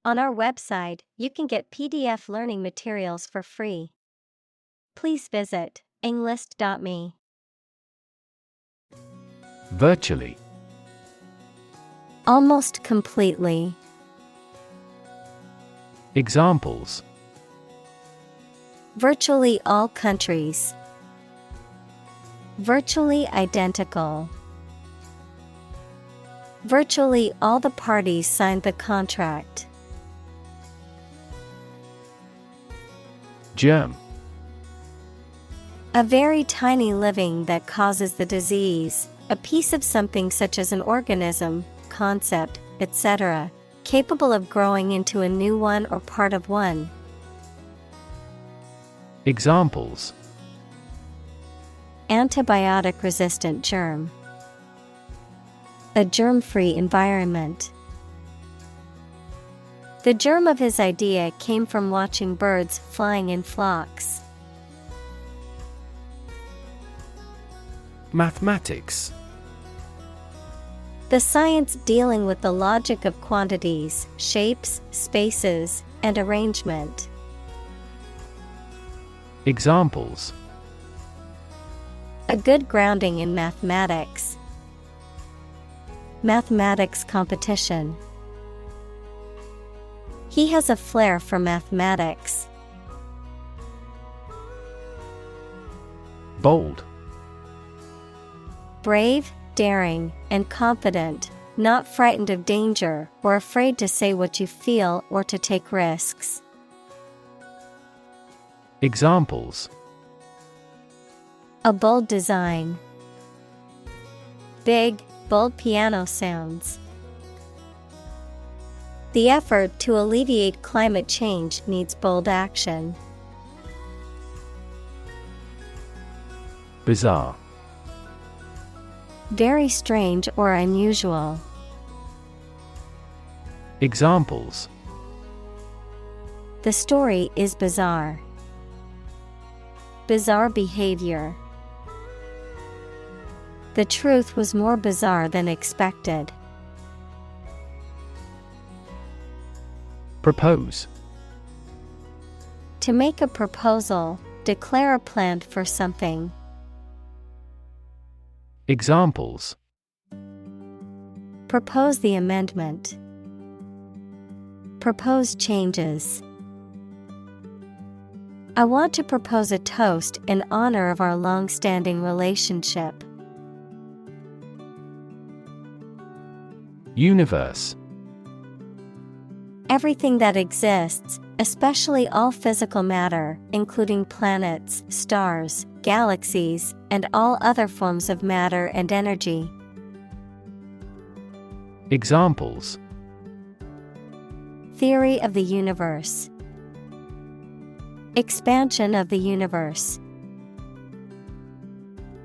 On our website, you can get PDF learning materials for free. Please visit englist.me. Virtually. Almost completely. Examples: Virtually all countries. Virtually identical. Virtually all the parties signed the contract. Germ. A very tiny living that causes the disease, a piece of something such as an organism, concept, etc., capable of growing into a new one or part of one. Examples: Antibiotic-resistant germ. A germ-free environment. The germ of his idea came from watching birds flying in flocks. Mathematics. The science dealing with the logic of quantities, shapes, spaces, and arrangement. Examples: A good grounding in mathematics. Mathematics competition. He has a flair for mathematics. Bold. Brave, daring, and confident, not frightened of danger or afraid to say what you feel or to take risks. Examples: A bold design. Big, bold piano sounds. The effort to alleviate climate change needs bold action. Bizarre. Very strange or unusual. Examples: The story is bizarre. Bizarre behavior. The truth was more bizarre than expected. Propose. To make a proposal, declare a plan for something. Examples: Propose the amendment. Propose changes. I want to propose a toast in honor of our long-standing relationship. Universe. Everything that exists, especially all physical matter, including planets, stars, galaxies, and all other forms of matter and energy. Examples: Theory of the universe. Expansion of the universe.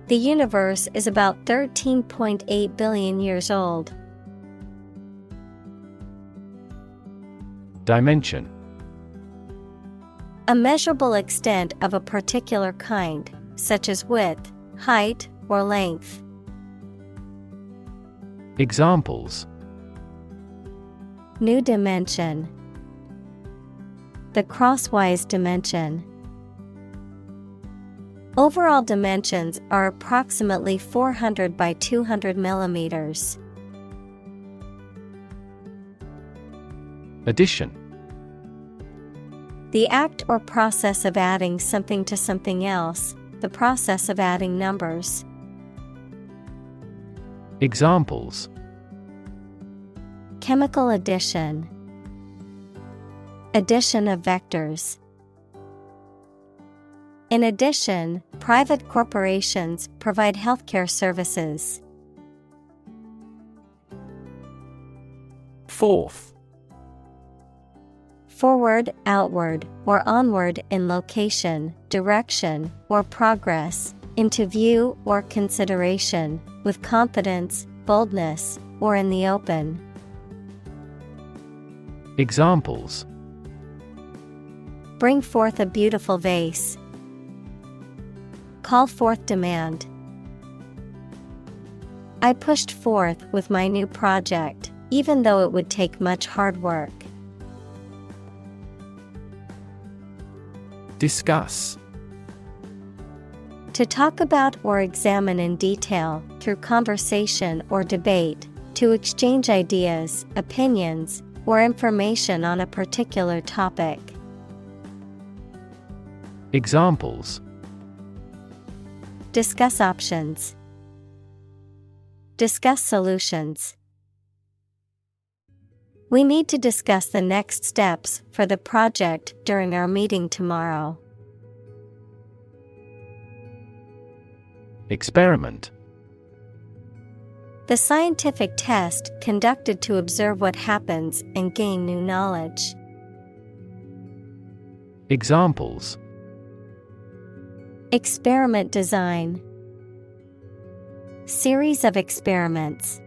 The universe is about 13.8 billion years old. Dimension. A measurable extent of a particular kind, such as width, height, or length. Examples: New dimension. The crosswise dimension. Overall dimensions are approximately 400 by 200 millimeters. Addition. The act or process of adding something to something else, the process of adding numbers. Examples: Chemical addition. Addition of vectors. In addition, private corporations provide healthcare services. Forth. Forward, outward, or onward in location, direction, or progress, into view or consideration, with confidence, boldness, or in the open. Examples: Bring forth a beautiful vase. Call forth demand. I pushed forth with my new project, even though it would take much hard work. Discuss. To talk about or examine in detail, through conversation or debate, to exchange ideas, opinions, or information on a particular topic. Examples. Discuss options. Discuss solutions. We need to discuss the next steps for the project during our meeting tomorrow. Experiment. The scientific test conducted to observe what happens and gain new knowledge. Examples. Experiment design. Series of experiments.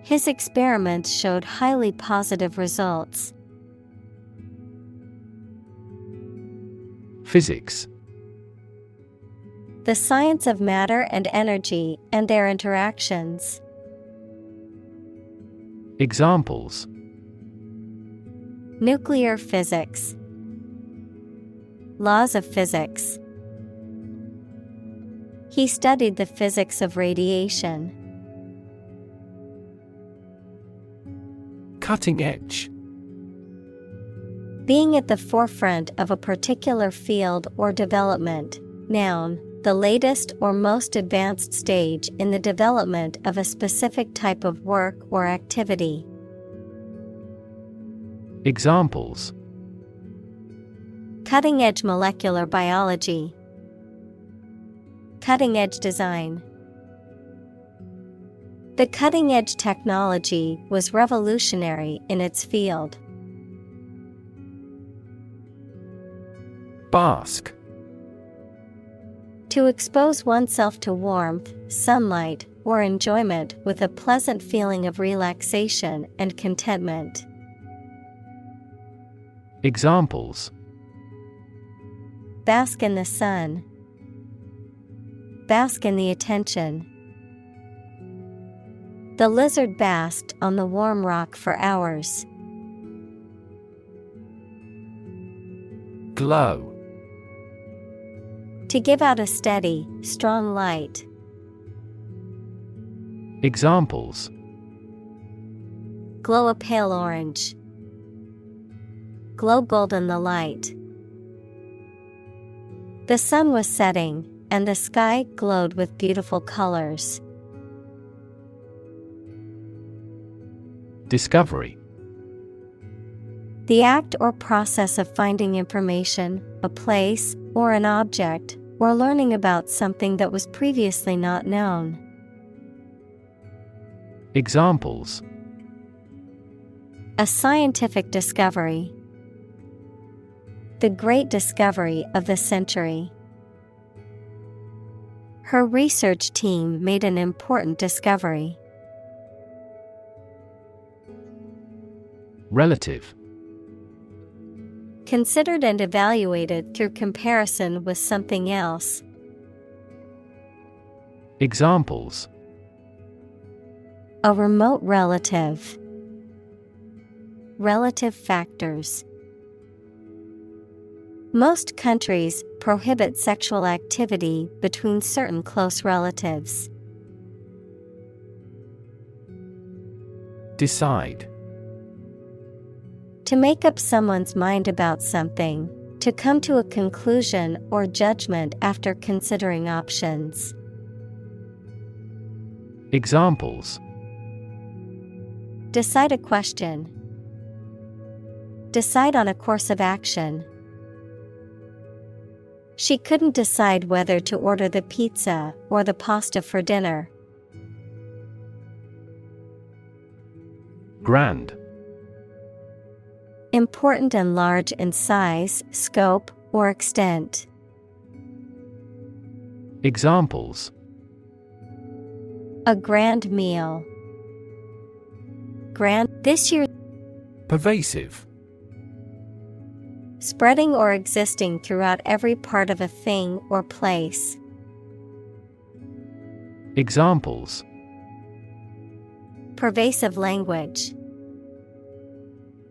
His experiments showed highly positive results. Physics. The science of matter and energy and their interactions. Examples. Nuclear physics. Laws of physics. He studied the physics of radiation. Cutting edge. Being at the forefront of a particular field or development. Noun, the latest or most advanced stage in the development of a specific type of work or activity. Examples. Cutting-edge molecular biology. Cutting-edge design. The cutting-edge technology was revolutionary in its field. Bask. To expose oneself to warmth, sunlight, or enjoyment with a pleasant feeling of relaxation and contentment. Examples. Bask in the sun. Bask in the attention. The lizard basked on the warm rock for hours. Glow. To give out a steady, strong light. Examples. Glow a pale orange. Glow golden the light. The sun was setting, and the sky glowed with beautiful colors. Discovery. The act or process of finding information, a place, or an object, or learning about something that was previously not known. Examples. A scientific discovery. The great discovery of the century. Her research team made an important discovery. Relative. Considered and evaluated through comparison with something else. Examples. A remote relative. Relative factors. Most countries prohibit sexual activity between certain close relatives. Decide. To make up someone's mind about something, to come to a conclusion or judgment after considering options. Examples. Decide a question. Decide on a course of action. She couldn't decide whether to order the pizza or the pasta for dinner. Grand. Important and large in size, scope, or extent. Examples. A grand meal. Grand this year. Pervasive. Spreading or existing throughout every part of a thing or place. Examples. Pervasive language.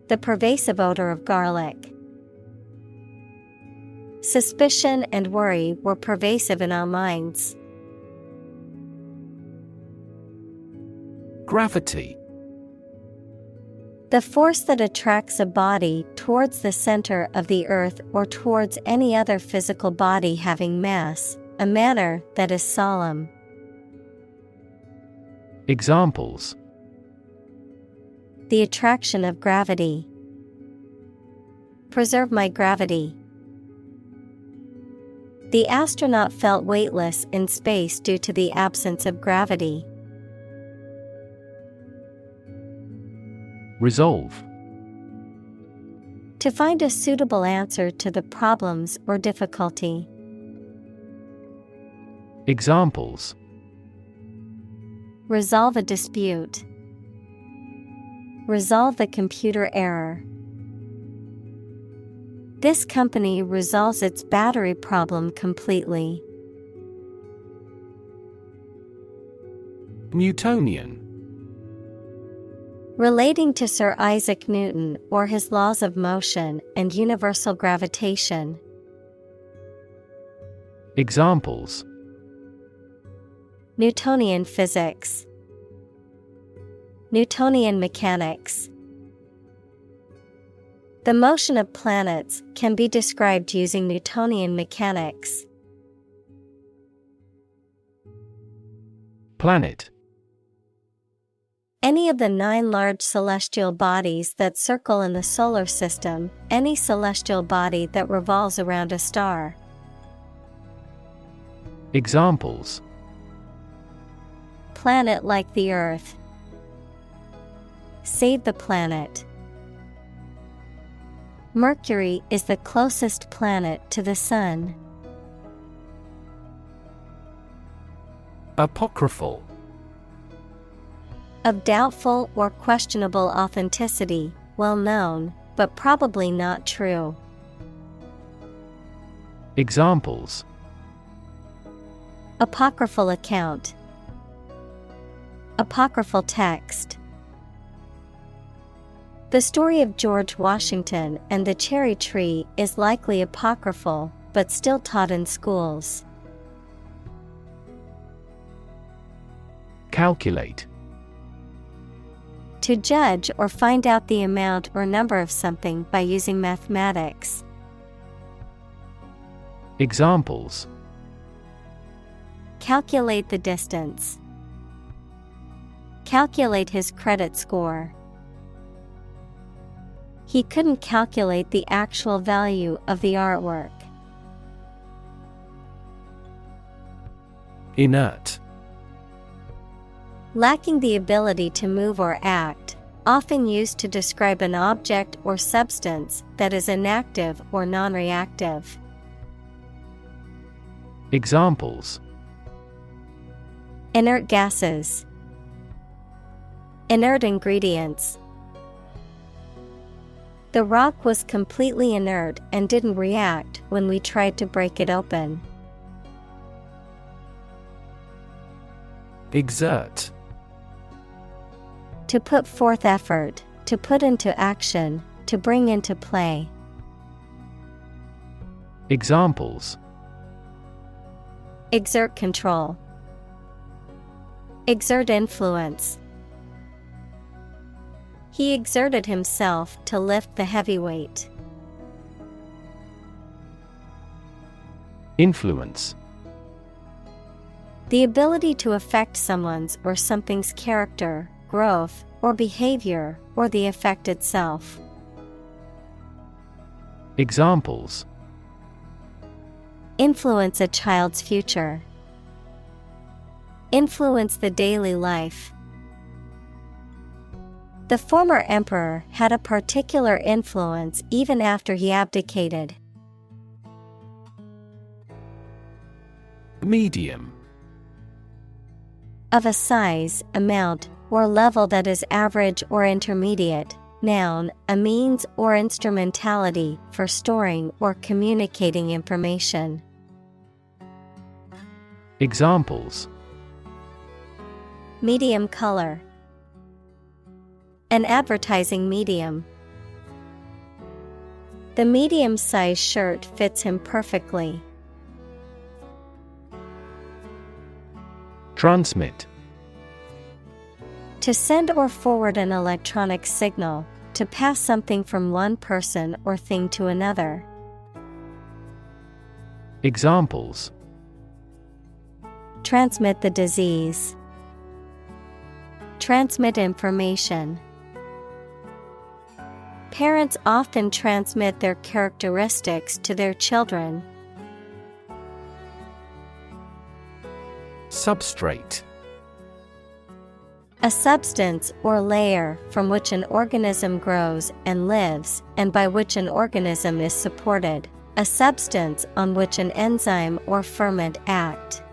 The pervasive odor of garlic. Suspicion and worry were pervasive in our minds. Gravity. The force that attracts a body towards the center of the earth or towards any other physical body having mass, a manner that is solemn. Examples: The attraction of gravity. Preserve my gravity. The astronaut felt weightless in space due to the absence of gravity. Resolve. To find a suitable answer to the problems or difficulty. Examples: Resolve a dispute. Resolve the computer error. This company resolves its battery problem completely. Newtonian. Relating to Sir Isaac Newton or his laws of motion and universal gravitation. Examples: Newtonian physics. Newtonian mechanics. The motion of planets can be described using Newtonian mechanics. Planet. Any of the 9 large celestial bodies that circle in the solar system, any celestial body that revolves around a star. Examples: Planet like the Earth. Save the planet. Mercury is the closest planet to the Sun. Apocryphal. Of doubtful or questionable authenticity, well known, but probably not true. Examples: Apocryphal account. Apocryphal text. The story of George Washington and the cherry tree is likely apocryphal, but still taught in schools. Calculate. To judge or find out the amount or number of something by using mathematics. Examples: Calculate the distance. Calculate his credit score. He couldn't calculate the actual value of the artwork. Inert. Lacking the ability to move or act, often used to describe an object or substance that is inactive or non-reactive. Examples: Inert gases. Inert ingredients. The rock was completely inert and didn't react when we tried to break it open. Exert. To put forth effort, to put into action, to bring into play. Examples: Exert control. Exert influence. He exerted himself to lift the heavy weight. Influence. The ability to affect someone's or something's character, growth, or behavior, or the effect itself. Examples: Influence a child's future. Influence the daily life. The former emperor had a particular influence even after he abdicated. Medium. Of a size, amount, or level that is average or intermediate. Noun, a means or instrumentality for storing or communicating information. Examples: Medium color. An advertising medium. The medium-sized shirt fits him perfectly. Transmit. To send or forward an electronic signal, to pass something from one person or thing to another. Examples: Transmit the disease. Transmit information. Parents often transmit their characteristics to their children. Substrate. A substance or layer from which an organism grows and lives, and by which an organism is supported. A substance on which an enzyme or ferment act.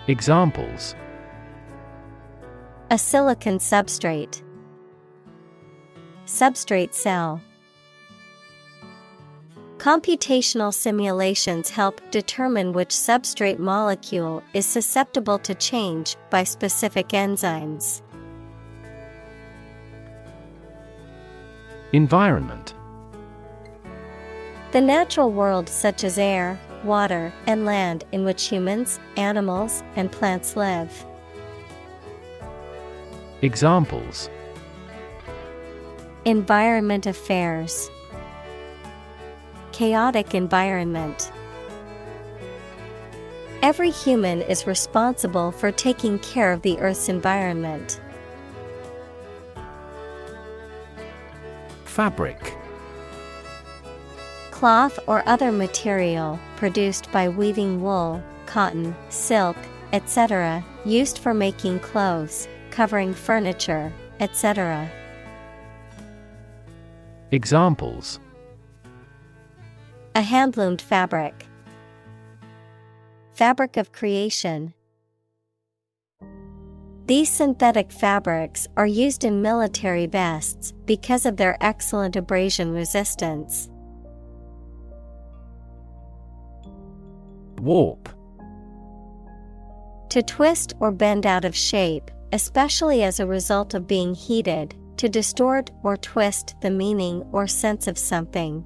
Examples: A silicon substrate. Substrate cell. Computational simulations help determine which substrate molecule is susceptible to change by specific enzymes. Environment. The natural world such as air, water, and land in which humans, animals, and plants live. Examples: Environment affairs. Chaotic environment. Every human is responsible for taking care of the Earth's environment. Fabric. Cloth or other material produced by weaving wool, cotton, silk, etc., used for making clothes, covering furniture, etc. Examples: A handloomed fabric. Fabric of creation. These synthetic fabrics are used in military vests because of their excellent abrasion resistance. Warp. To twist or bend out of shape, especially as a result of being heated, to distort or twist the meaning or sense of something.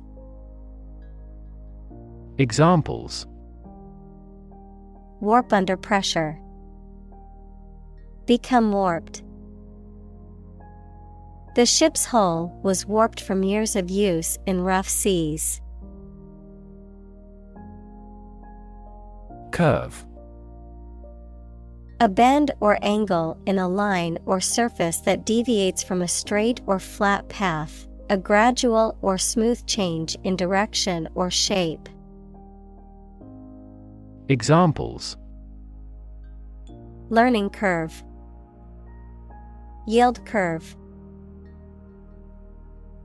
Examples: Warp under pressure. Become warped. The ship's hull was warped from years of use in rough seas. Curve. A bend or angle in a line or surface that deviates from a straight or flat path, a gradual or smooth change in direction or shape. Examples: Learning curve. Yield curve.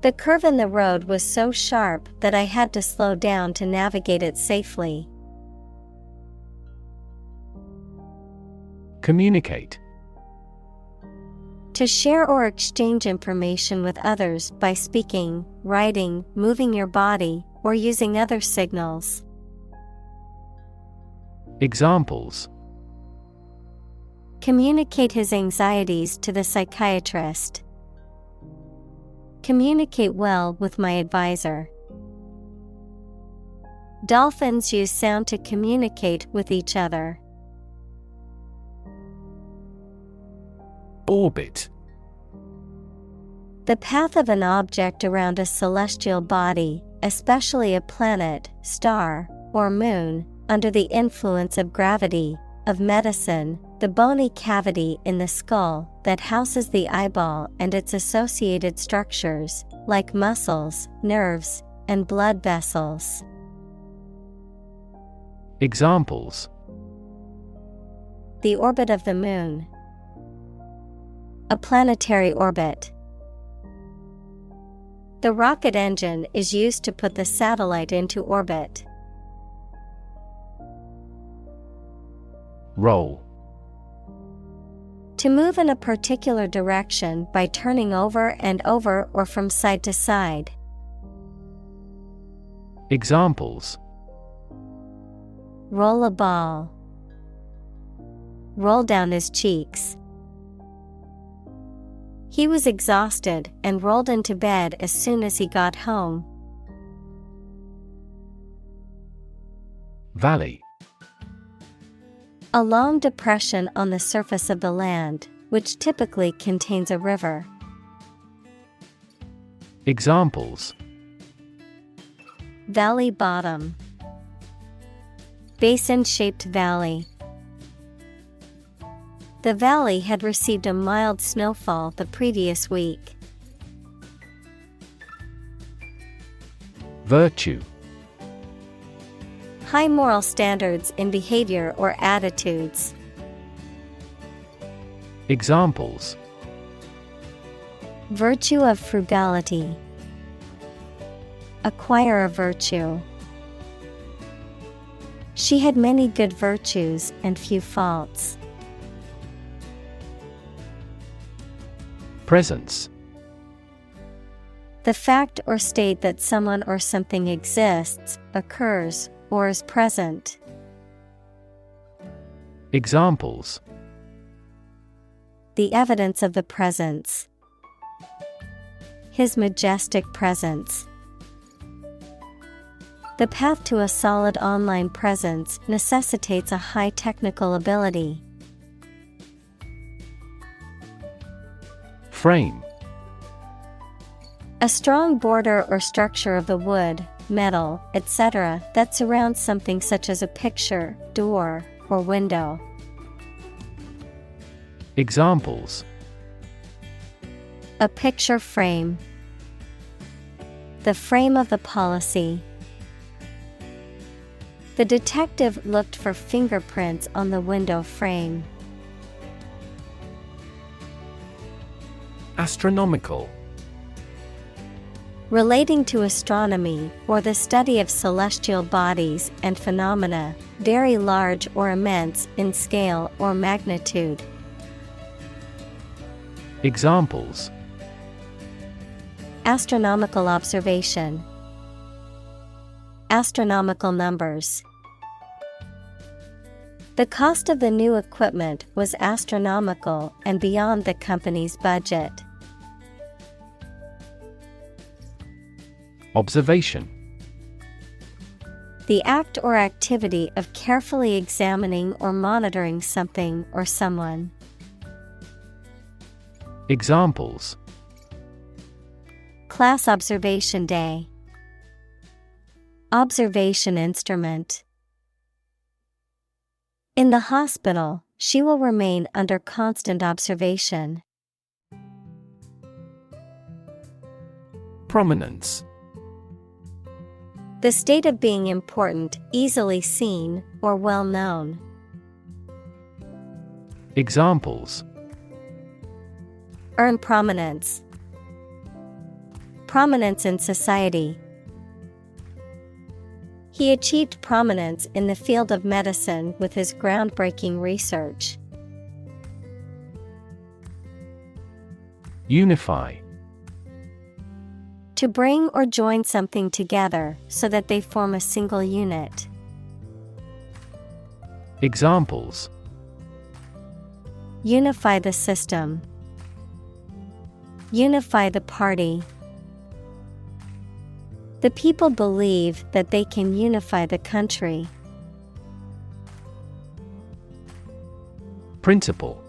The curve in the road was so sharp that I had to slow down to navigate it safely. Communicate. To share or exchange information with others by speaking, writing, moving your body, or using other signals. Examples: Communicate his anxieties to the psychiatrist. Communicate well with my advisor. Dolphins use sound to communicate with each other. Orbit. The path of an object around a celestial body, especially a planet, star, or moon, under the influence of gravity. Of medicine, the bony cavity in the skull that houses the eyeball and its associated structures, like muscles, nerves, and blood vessels. Examples: The orbit of the moon. A planetary orbit. The rocket engine is used to put the satellite into orbit. Roll. To move in a particular direction by turning over and over or from side to side. Examples: Roll a ball. Roll down his cheeks. He was exhausted and rolled into bed as soon as he got home. Valley. A long depression on the surface of the land, which typically contains a river. Examples: Valley bottom. Basin-shaped valley. The valley had received a mild snowfall the previous week. Virtue. High moral standards in behavior or attitudes. Examples: Virtue of frugality. Acquire a virtue. She had many good virtues and few faults. Presence. The fact or state that someone or something exists, occurs, or is present. Examples: The evidence of the presence. His majestic presence. The path to a solid online presence necessitates a high technical ability. Frame. A strong border or structure of the wood, metal, etc. that surrounds something such as a picture, door, or window. Examples: A picture frame. The frame of the policy. The detective looked for fingerprints on the window frame. Astronomical. Relating to astronomy, or the study of celestial bodies and phenomena, very large or immense in scale or magnitude. Examples: Astronomical observation. Astronomical numbers. The cost of the new equipment was astronomical and beyond the company's budget. Observation. The act or activity of carefully examining or monitoring something or someone. Examples: Class observation day. Observation instrument. In the hospital, she will remain under constant observation. Prominence. The state of being important, easily seen, or well known. Examples: Earn prominence. Prominence in society. He achieved prominence in the field of medicine with his groundbreaking research. Unify. To bring or join something together so that they form a single unit. Examples: Unify the system. Unify the party. The people believe that they can unify the country. Principle.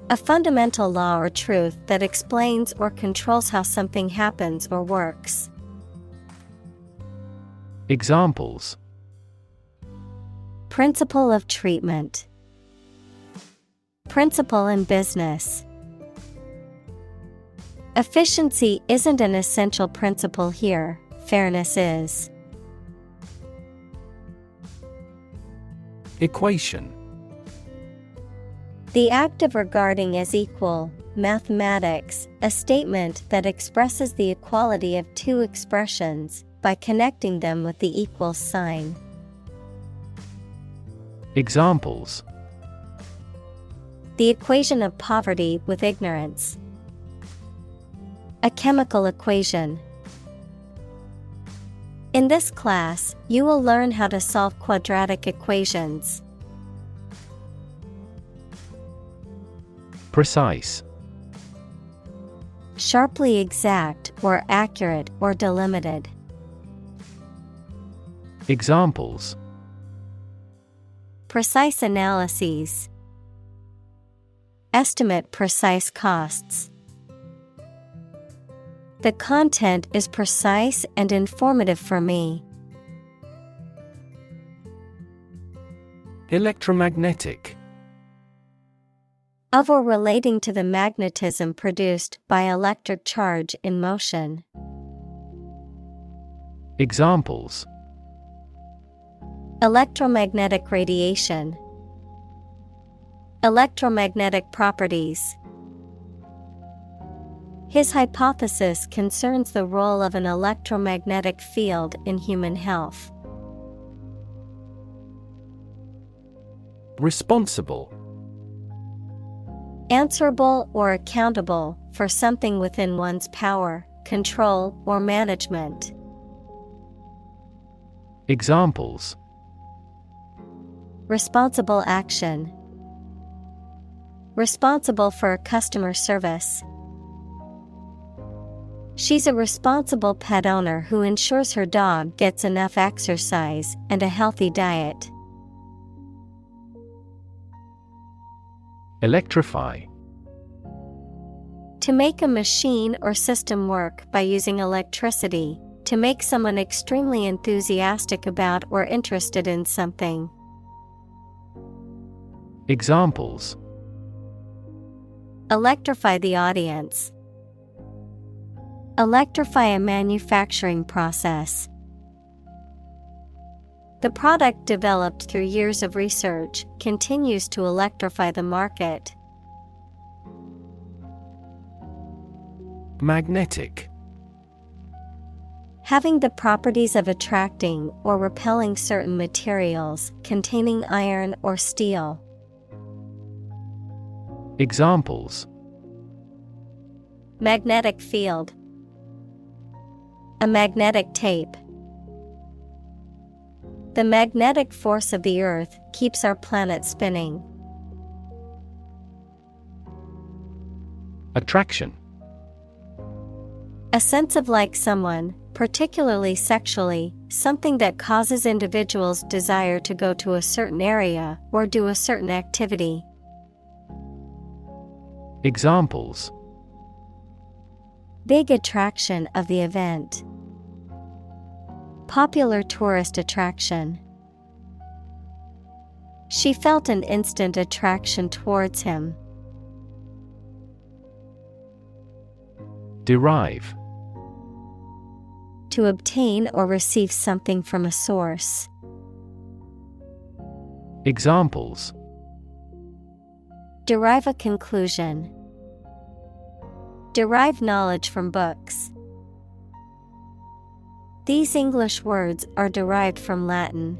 A fundamental law or truth that explains or controls how something happens or works. Examples: Principle of treatment. Principle in business. Efficiency isn't an essential principle here, fairness is. Equation. The act of regarding as equal, mathematics, a statement that expresses the equality of two expressions by connecting them with the equal sign. Examples: The equation of poverty with ignorance. A chemical equation. In this class, you will learn how to solve quadratic equations. Precise. sharply exact or accurate or delimited. Examples: Precise analyses. Estimate precise costs. The content is precise and informative for me. Electromagnetic. Of or relating to the magnetism produced by electric charge in motion. Examples: Electromagnetic radiation. Electromagnetic properties. His hypothesis concerns the role of an electromagnetic field in human health. Responsible. Answerable or accountable for something within one's power, control, or management. Examples: Responsible action. Responsible for customer service. She's a responsible pet owner who ensures her dog gets enough exercise and a healthy diet. Electrify. To make a machine or system work by using electricity, to make someone extremely enthusiastic about or interested in something. Examples: Electrify the audience. Electrify a manufacturing process. The product developed through years of research continues to electrify the market. Magnetic. Having the properties of attracting or repelling certain materials containing iron or steel. Examples: Magnetic field. A magnetic tape. The magnetic force of the Earth keeps our planet spinning. Attraction. A sense of like someone, particularly sexually, something that causes individuals' desire to go to a certain area or do a certain activity. Examples: Big attraction of the event. Popular tourist attraction. She felt an instant attraction towards him. Derive. To obtain or receive something from a source. Examples: Derive a conclusion. Derive knowledge from books. These English words are derived from Latin.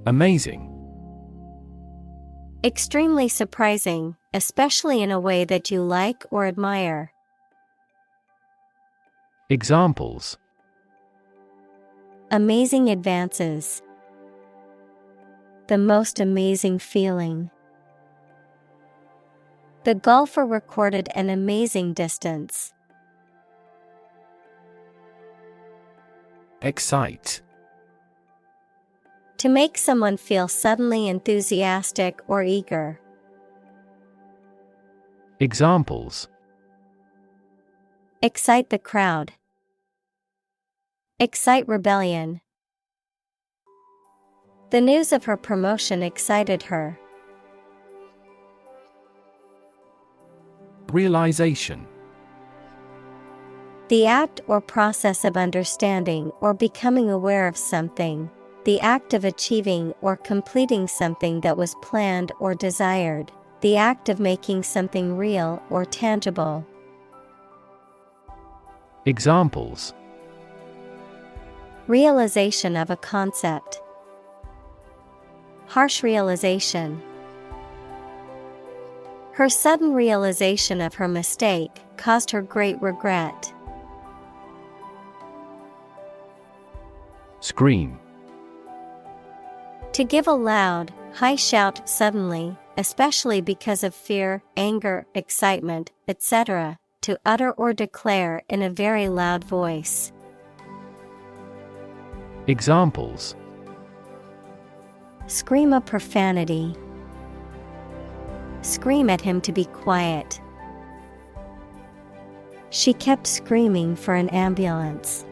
Amazing. Extremely surprising, especially in a way that you like or admire. Examples: Amazing advances. The most amazing feeling. The golfer recorded an amazing distance. Excite. To make someone feel suddenly enthusiastic or eager. Examples: Excite the crowd. Excite rebellion. The news of her promotion excited her. Realization. The act or process of understanding or becoming aware of something. The act of achieving or completing something that was planned or desired. The act of making something real or tangible. Examples: Realization of a concept. Harsh realization. Her sudden realization of her mistake caused her great regret. Scream. To give a loud, high shout suddenly, especially because of fear, anger, excitement, etc., to utter or declare in a very loud voice. Examples: Scream a profanity. Scream at him to be quiet. She kept screaming for an ambulance.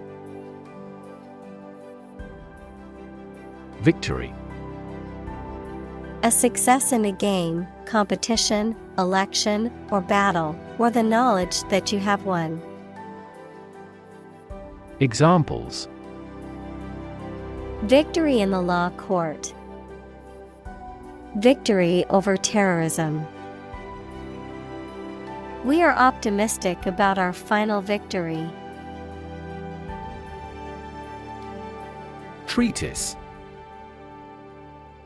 Victory. A success in a game, competition, election, or battle, or the knowledge that you have won. Examples: Victory in the law court. Victory over terrorism. We are optimistic about our final victory. Treatise.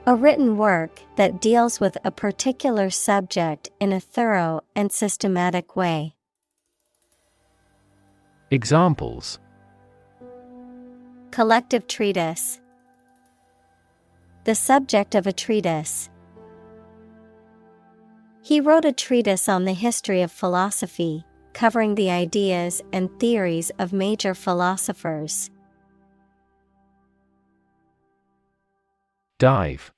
A written work that deals with a particular subject in a thorough and systematic way. Examples: Collective treatise. The subject of a treatise. He wrote a treatise on the history of philosophy, covering the ideas and theories of major philosophers. Dive.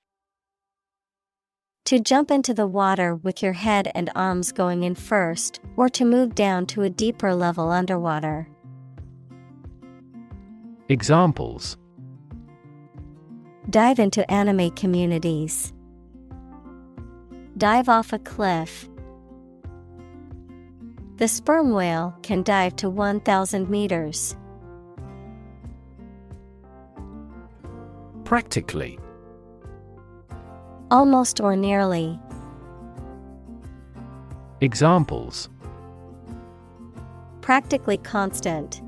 To jump into the water with your head and arms going in first, or to move down to a deeper level underwater. Examples: Dive into anime communities. Dive off a cliff. The sperm whale can dive to 1,000 meters. Practically. Almost or nearly. Examples: Practically constant.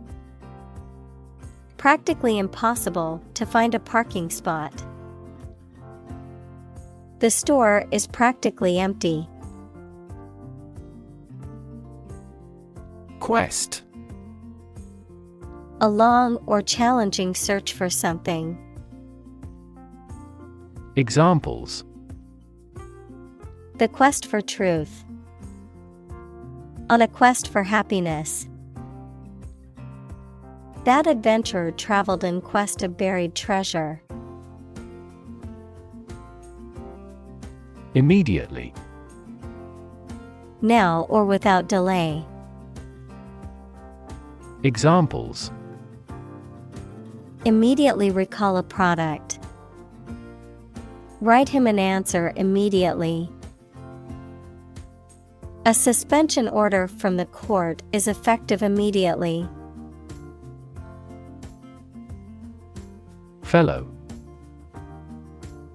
Practically impossible to find a parking spot. The store is practically empty. Quest. A long or challenging search for something. Examples: The quest for truth. On a quest for happiness. That adventurer traveled in quest of buried treasure. Immediately. Now or without delay. Examples: Immediately recall a product. Write him an answer immediately. A suspension order from the court is effective immediately. Fellow.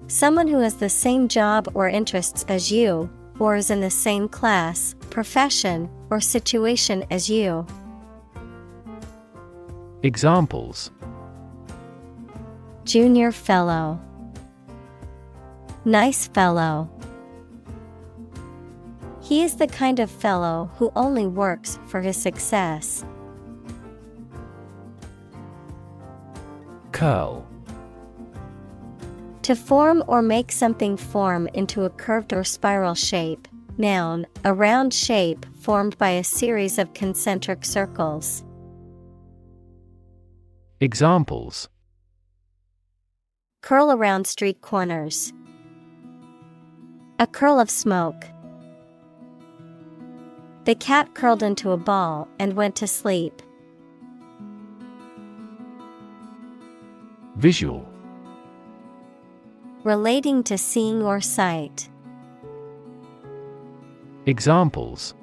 Someone who has the same job or interests as you, or is in the same class, profession, or situation as you. Examples: Junior fellow. Nice fellow. He is the kind of fellow who only works for his success. Curl. To form or make something form into a curved or spiral shape. Noun, a round shape formed by a series of concentric circles. Examples: Curl around street corners. A curl of smoke. The cat curled into a ball and went to sleep. Visual. Relating to seeing or sight. Examples: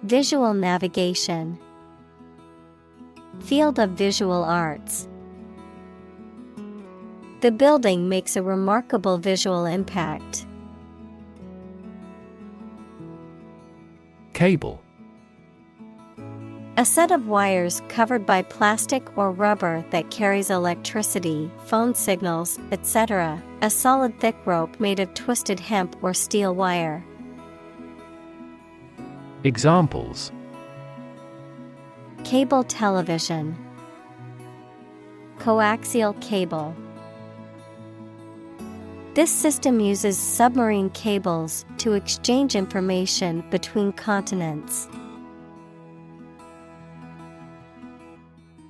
Visual navigation. Field of visual arts. The building makes a remarkable visual impact. Cable. A set of wires covered by plastic or rubber that carries electricity, phone signals, etc. A solid thick rope made of twisted hemp or steel wire. Examples: Cable television. Coaxial cable. This system uses submarine cables to exchange information between continents.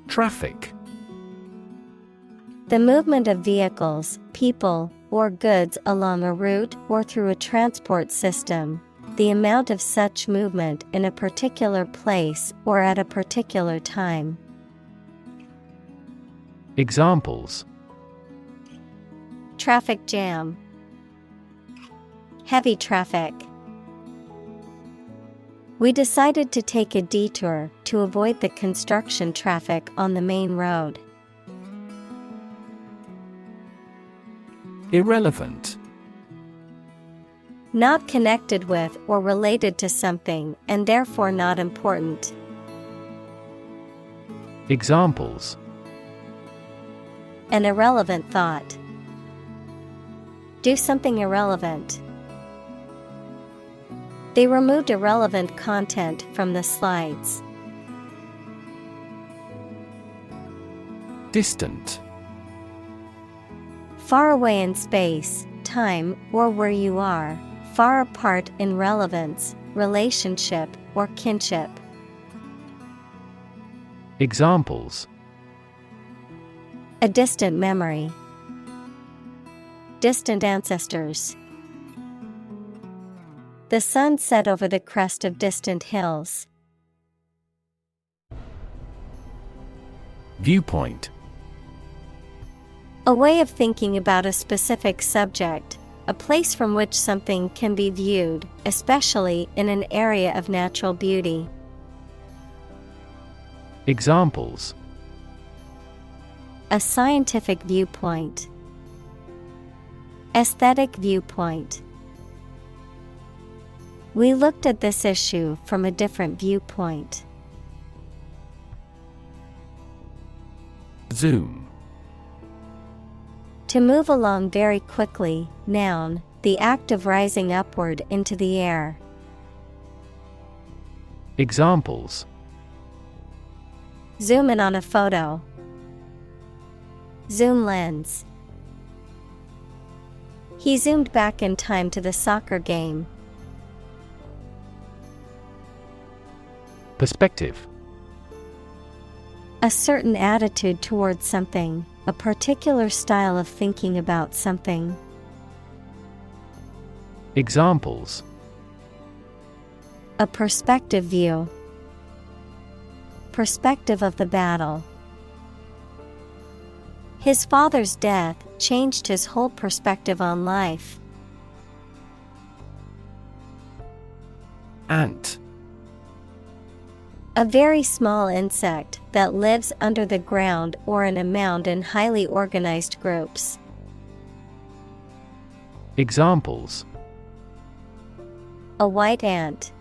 Traffic. The movement of vehicles, people, or goods along a route or through a transport system. The amount of such movement in a particular place or at a particular time. Examples: traffic jam, heavy traffic. We decided to take a detour to avoid the construction traffic on the main road. Irrelevant. Not connected with or related to something and therefore not important. Examples: an irrelevant thought. Do something irrelevant. They removed irrelevant content from the slides. Distant. Far away in space, time, or where you are. Far apart in relevance, relationship, or kinship. Examples: a distant memory. Distant ancestors. The sun set over the crest of distant hills. Viewpoint. A way of thinking about a specific subject, a place from which something can be viewed, especially in an area of natural beauty. Examples: a scientific viewpoint. Aesthetic viewpoint. We looked at this issue from a different viewpoint. Zoom. To move along very quickly, noun, the act of rising upward into the air. Examples: zoom in on a photo. Zoom lens. He zoomed back in time to the soccer game. Perspective. A certain attitude towards something, a particular style of thinking about something. Examples: a perspective view. Perspective of the battle. His father's death changed his whole perspective on life. Ant. A very small insect that lives under the ground or in a mound in highly organized groups. Examples: a white ant.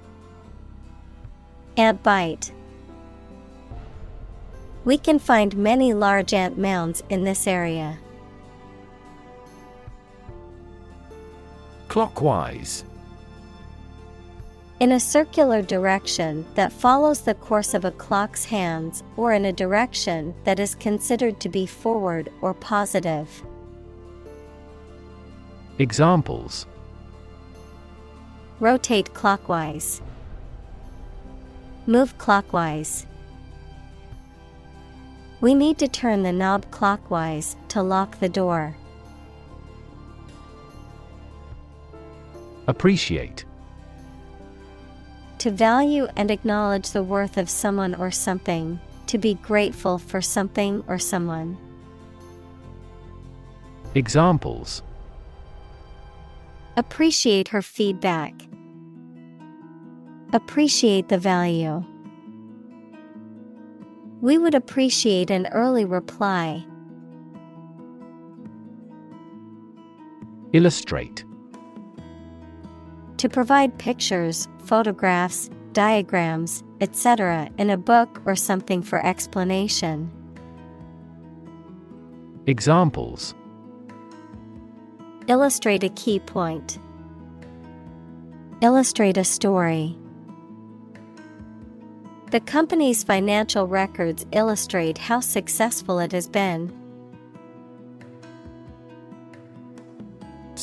Ant bite. We can find many large ant mounds in this area. Clockwise. In a circular direction that follows the course of a clock's hands or in a direction that is considered to be forward or positive. Examples: rotate clockwise. Move clockwise. We need to turn the knob clockwise to lock the door. Appreciate. To value and acknowledge the worth of someone or something, to be grateful for something or someone. Examples: appreciate her feedback. Appreciate the value. We would appreciate an early reply. Illustrate. To provide pictures, photographs, diagrams, etc. in a book or something for explanation. Examples: illustrate a key point. Illustrate a story. The company's financial records illustrate how successful it has been.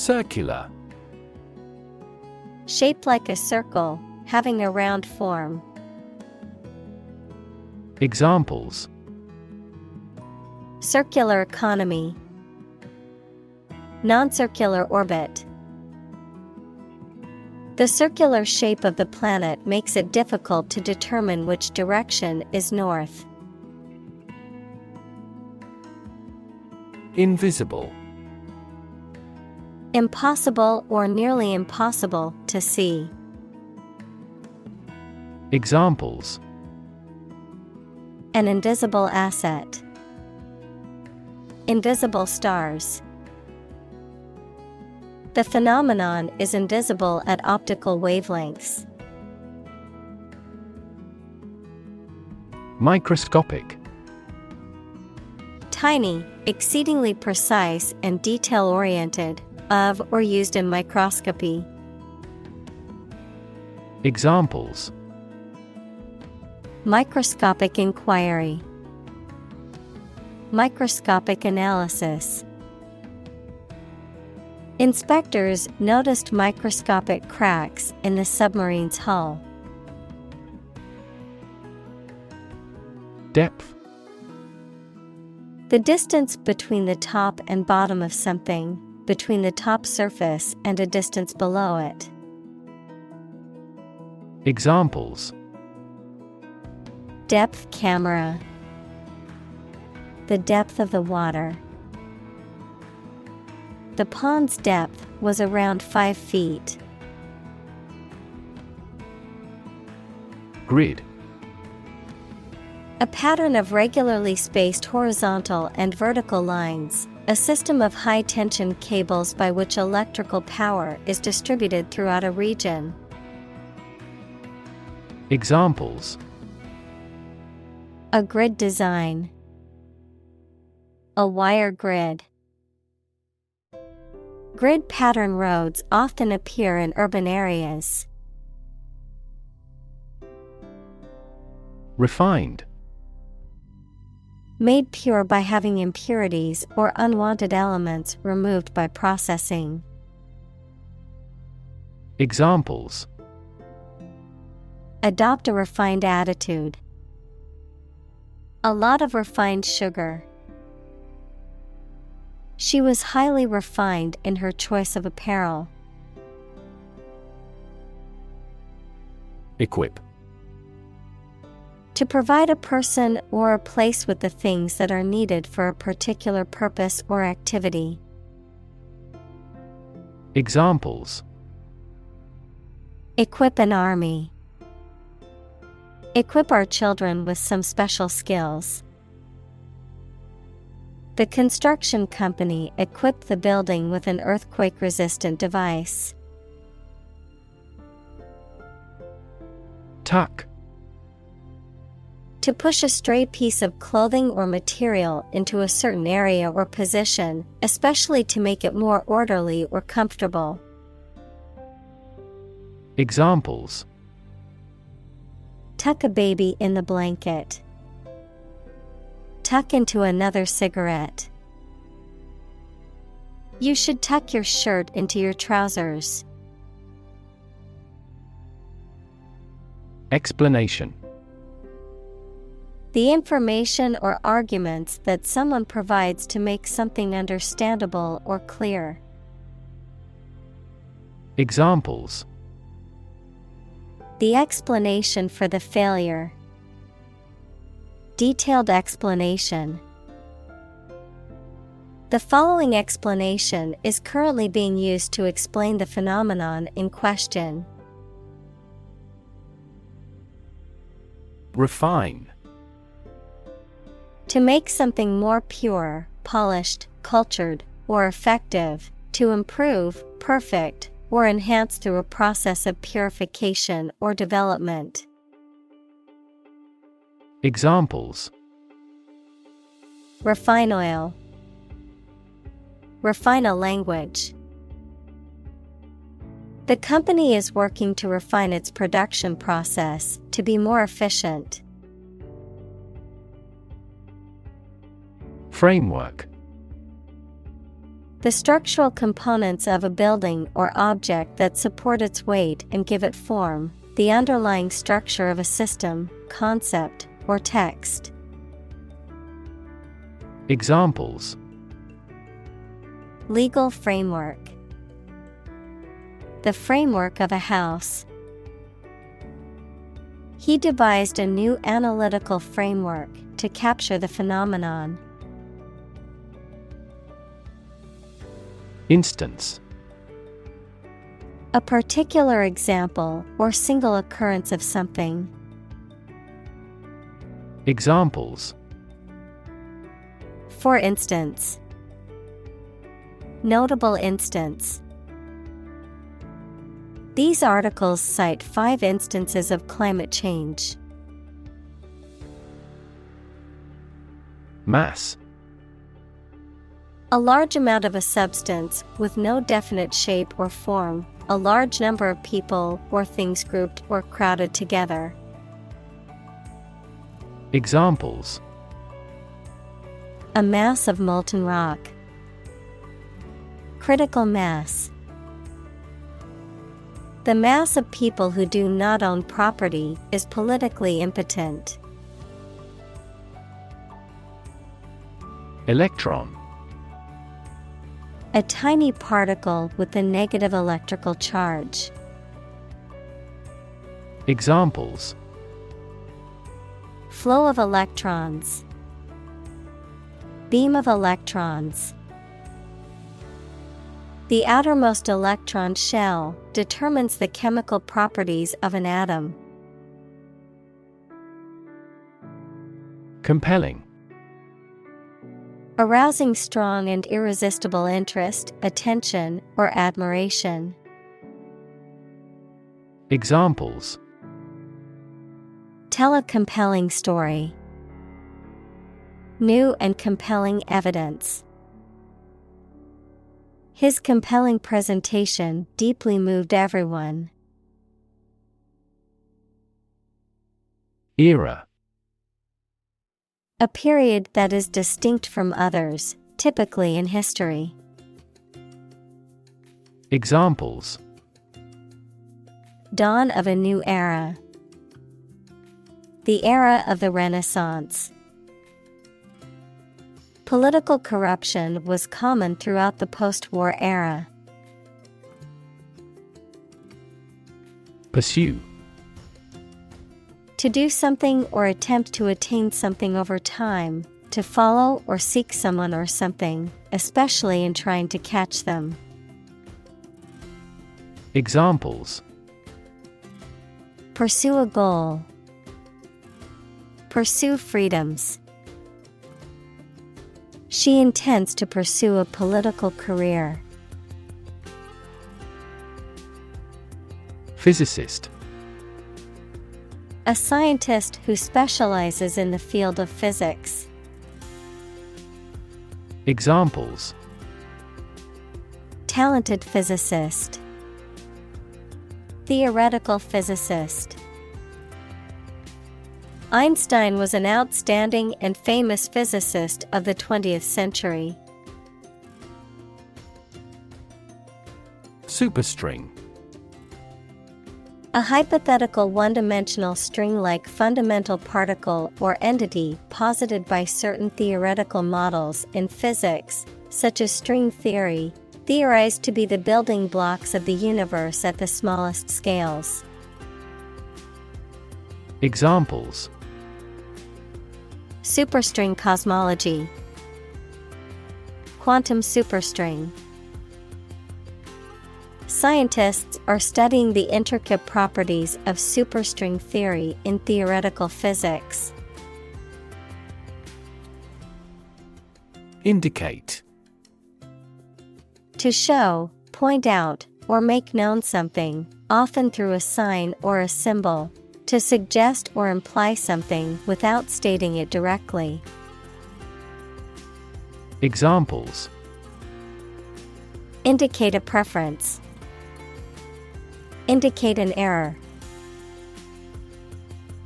Circular. Shaped like a circle, having a round form. Examples: Circular economy. Non-circular orbit. The circular shape of the planet makes it difficult to determine which direction is north. Invisible. Impossible or nearly impossible to see. Examples: An invisible asset. Invisible stars. The phenomenon is invisible at optical wavelengths. Microscopic. Tiny, exceedingly precise and detail-oriented, of or used in microscopy. Examples: Microscopic inquiry. Microscopic analysis. Inspectors noticed microscopic cracks in the submarine's hull. Depth. The distance between the top and bottom of something, between the top surface and a distance below it. Examples: Depth camera. The depth of the water. The pond's depth was around 5 feet. Grid. A pattern of regularly spaced horizontal and vertical lines, a system of high-tension cables by which electrical power is distributed throughout a region. Examples: A grid design. A wire grid. Grid pattern roads often appear in urban areas. Refined. Made pure by having impurities or unwanted elements removed by processing. Examples: Adopt a refined attitude. A lot of refined sugar. She was highly refined in her choice of apparel. Equip. To provide a person or a place with the things that are needed for a particular purpose or activity. Examples: Equip an army. Equip our children with some special skills. The construction company equipped the building with an earthquake-resistant device. Tuck. To push a stray piece of clothing or material into a certain area or position, especially to make it more orderly or comfortable. Examples: Tuck a baby in the blanket. Tuck into another cigarette. You should tuck your shirt into your trousers. Explanation. The information or arguments that someone provides to make something understandable or clear. Examples: The explanation for the failure. Detailed explanation. The following explanation is currently being used to explain the phenomenon in question. Refine. To make something more pure, polished, cultured, or effective, to improve, perfect, or enhance through a process of purification or development. Examples: Refine oil. Refine a language. The company is working to refine its production process to be more efficient. Framework. The structural components of a building or object that support its weight and give it form, the underlying structure of a system, concept, or text. Examples: Legal framework. The framework of a house. He devised a new analytical framework to capture the phenomenon. Instance: A particular example or single occurrence of something. Examples: For instance. Notable instance. These articles cite 5 instances of climate change. Mass: A large amount of a substance with no definite shape or form, a large number of people or things grouped or crowded together. Examples: A mass of molten rock. Critical mass. The mass of people who do not own property is politically impotent. Electron: A tiny particle with a negative electrical charge. Examples: Flow of electrons. Beam of electrons. The outermost electron shell determines the chemical properties of an atom. Compelling: Arousing strong and irresistible interest, attention, or admiration. Examples: Tell a compelling story. New and compelling evidence. His compelling presentation deeply moved everyone. Era: A period that is distinct from others, typically in history. Examples: Dawn of a new era. The era of the Renaissance. Political corruption was common throughout the post-war era. Pursue: To do something or attempt to attain something over time, to follow or seek someone or something, especially in trying to catch them. Examples: Pursue a goal. Pursue freedoms. She intends to pursue a political career. Physicist: A scientist who specializes in the field of physics. Examples: Talented physicist. Theoretical physicist. Einstein was an outstanding and famous physicist of the 20th century. Superstring: A hypothetical one-dimensional string-like fundamental particle or entity posited by certain theoretical models in physics, such as string theory, theorized to be the building blocks of the universe at the smallest scales. Examples: Superstring cosmology. Quantum superstring. Scientists are studying the intricate properties of superstring theory in theoretical physics. Indicate: To show, point out, or make known something, often through a sign or a symbol, to suggest or imply something without stating it directly. Examples: Indicate a preference. Indicate an error.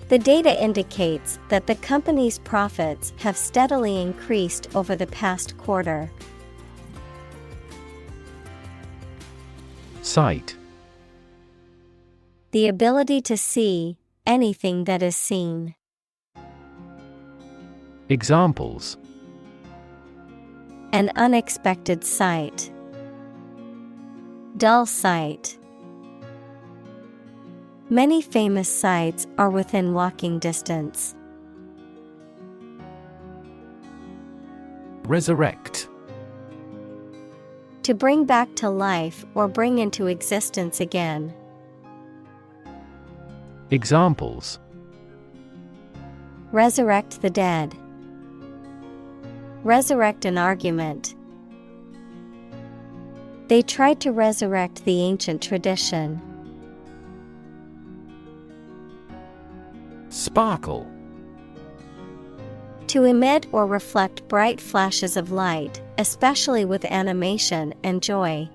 The data indicates that the company's profits have steadily increased over the past quarter. Sight. The ability to see anything that is seen. Examples: An unexpected sight. Dull sight. Many famous sites are within walking distance. Resurrect. To bring back to life or bring into existence again. Examples: Resurrect the dead. Resurrect an argument. They tried to resurrect the ancient tradition. Sparkle. To emit or reflect bright flashes of light, especially with animation and joy.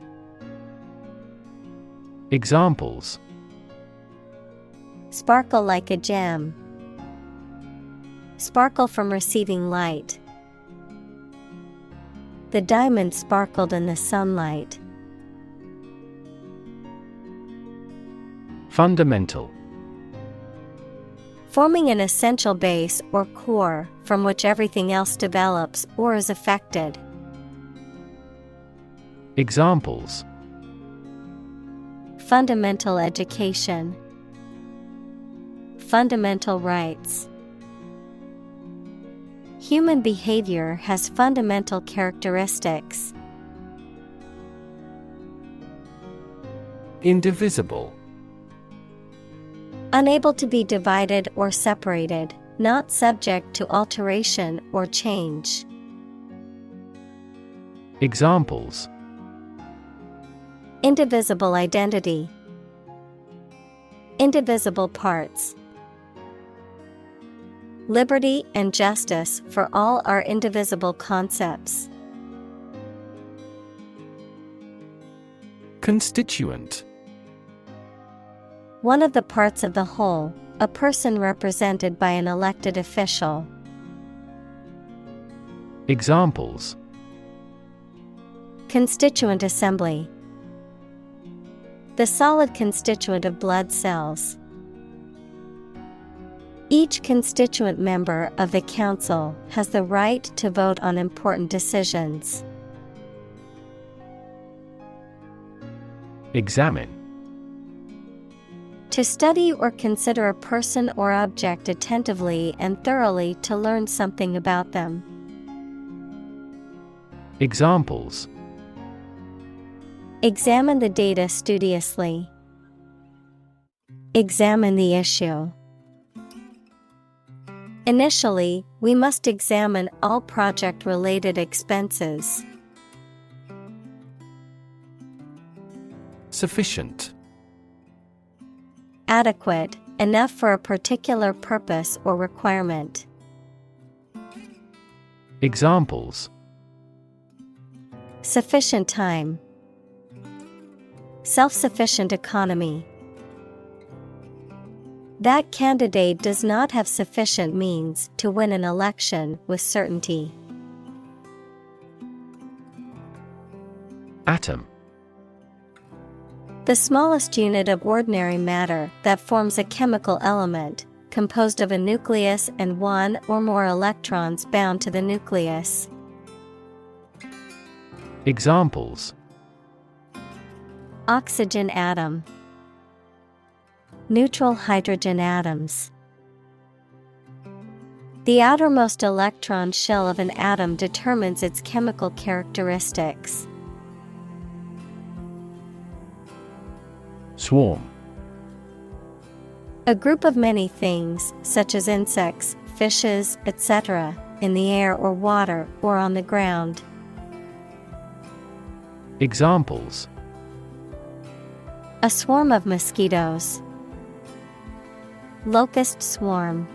Examples: Sparkle like a gem. Sparkle from receiving light. The diamond sparkled in the sunlight. Fundamental. Forming an essential base or core from which everything else develops or is affected. Examples: Fundamental education. Fundamental rights. Human behavior has fundamental characteristics. Indivisible. Unable to be divided or separated, not subject to alteration or change. Examples: Indivisible identity. Indivisible parts. Liberty and justice for all are indivisible concepts. Constituent. One of the parts of the whole, a person represented by an elected official. Examples: Constituent assembly. The solid constituent of blood cells. Each constituent member of the council has the right to vote on important decisions. Examine. To study or consider a person or object attentively and thoroughly to learn something about them. Examples: Examine the data studiously. Examine the issue. Initially, we must examine all project-related expenses. Sufficient. Adequate, enough for a particular purpose or requirement. Examples: Sufficient time. Self-sufficient economy. That candidate does not have sufficient means to win an election with certainty. Atom. The smallest unit of ordinary matter that forms a chemical element, composed of a nucleus and one or more electrons bound to the nucleus. Examples: Oxygen atom. Neutral hydrogen atoms. The outermost electron shell of an atom determines its chemical characteristics. Swarm. A group of many things, such as insects, fishes, etc., in the air or water or on the ground. Examples: A swarm of mosquitoes. Locust swarm.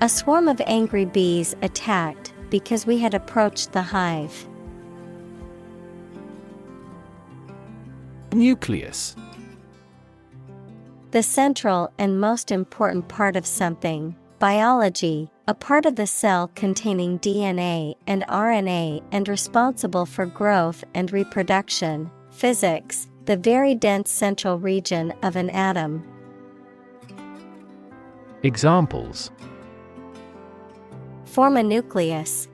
A swarm of angry bees attacked because we had approached the hive. Nucleus. The central and most important part of something. Biology, a part of the cell containing DNA and RNA and responsible for growth and reproduction, Physics, the very dense central region of an atom. Examples: Form a nucleus.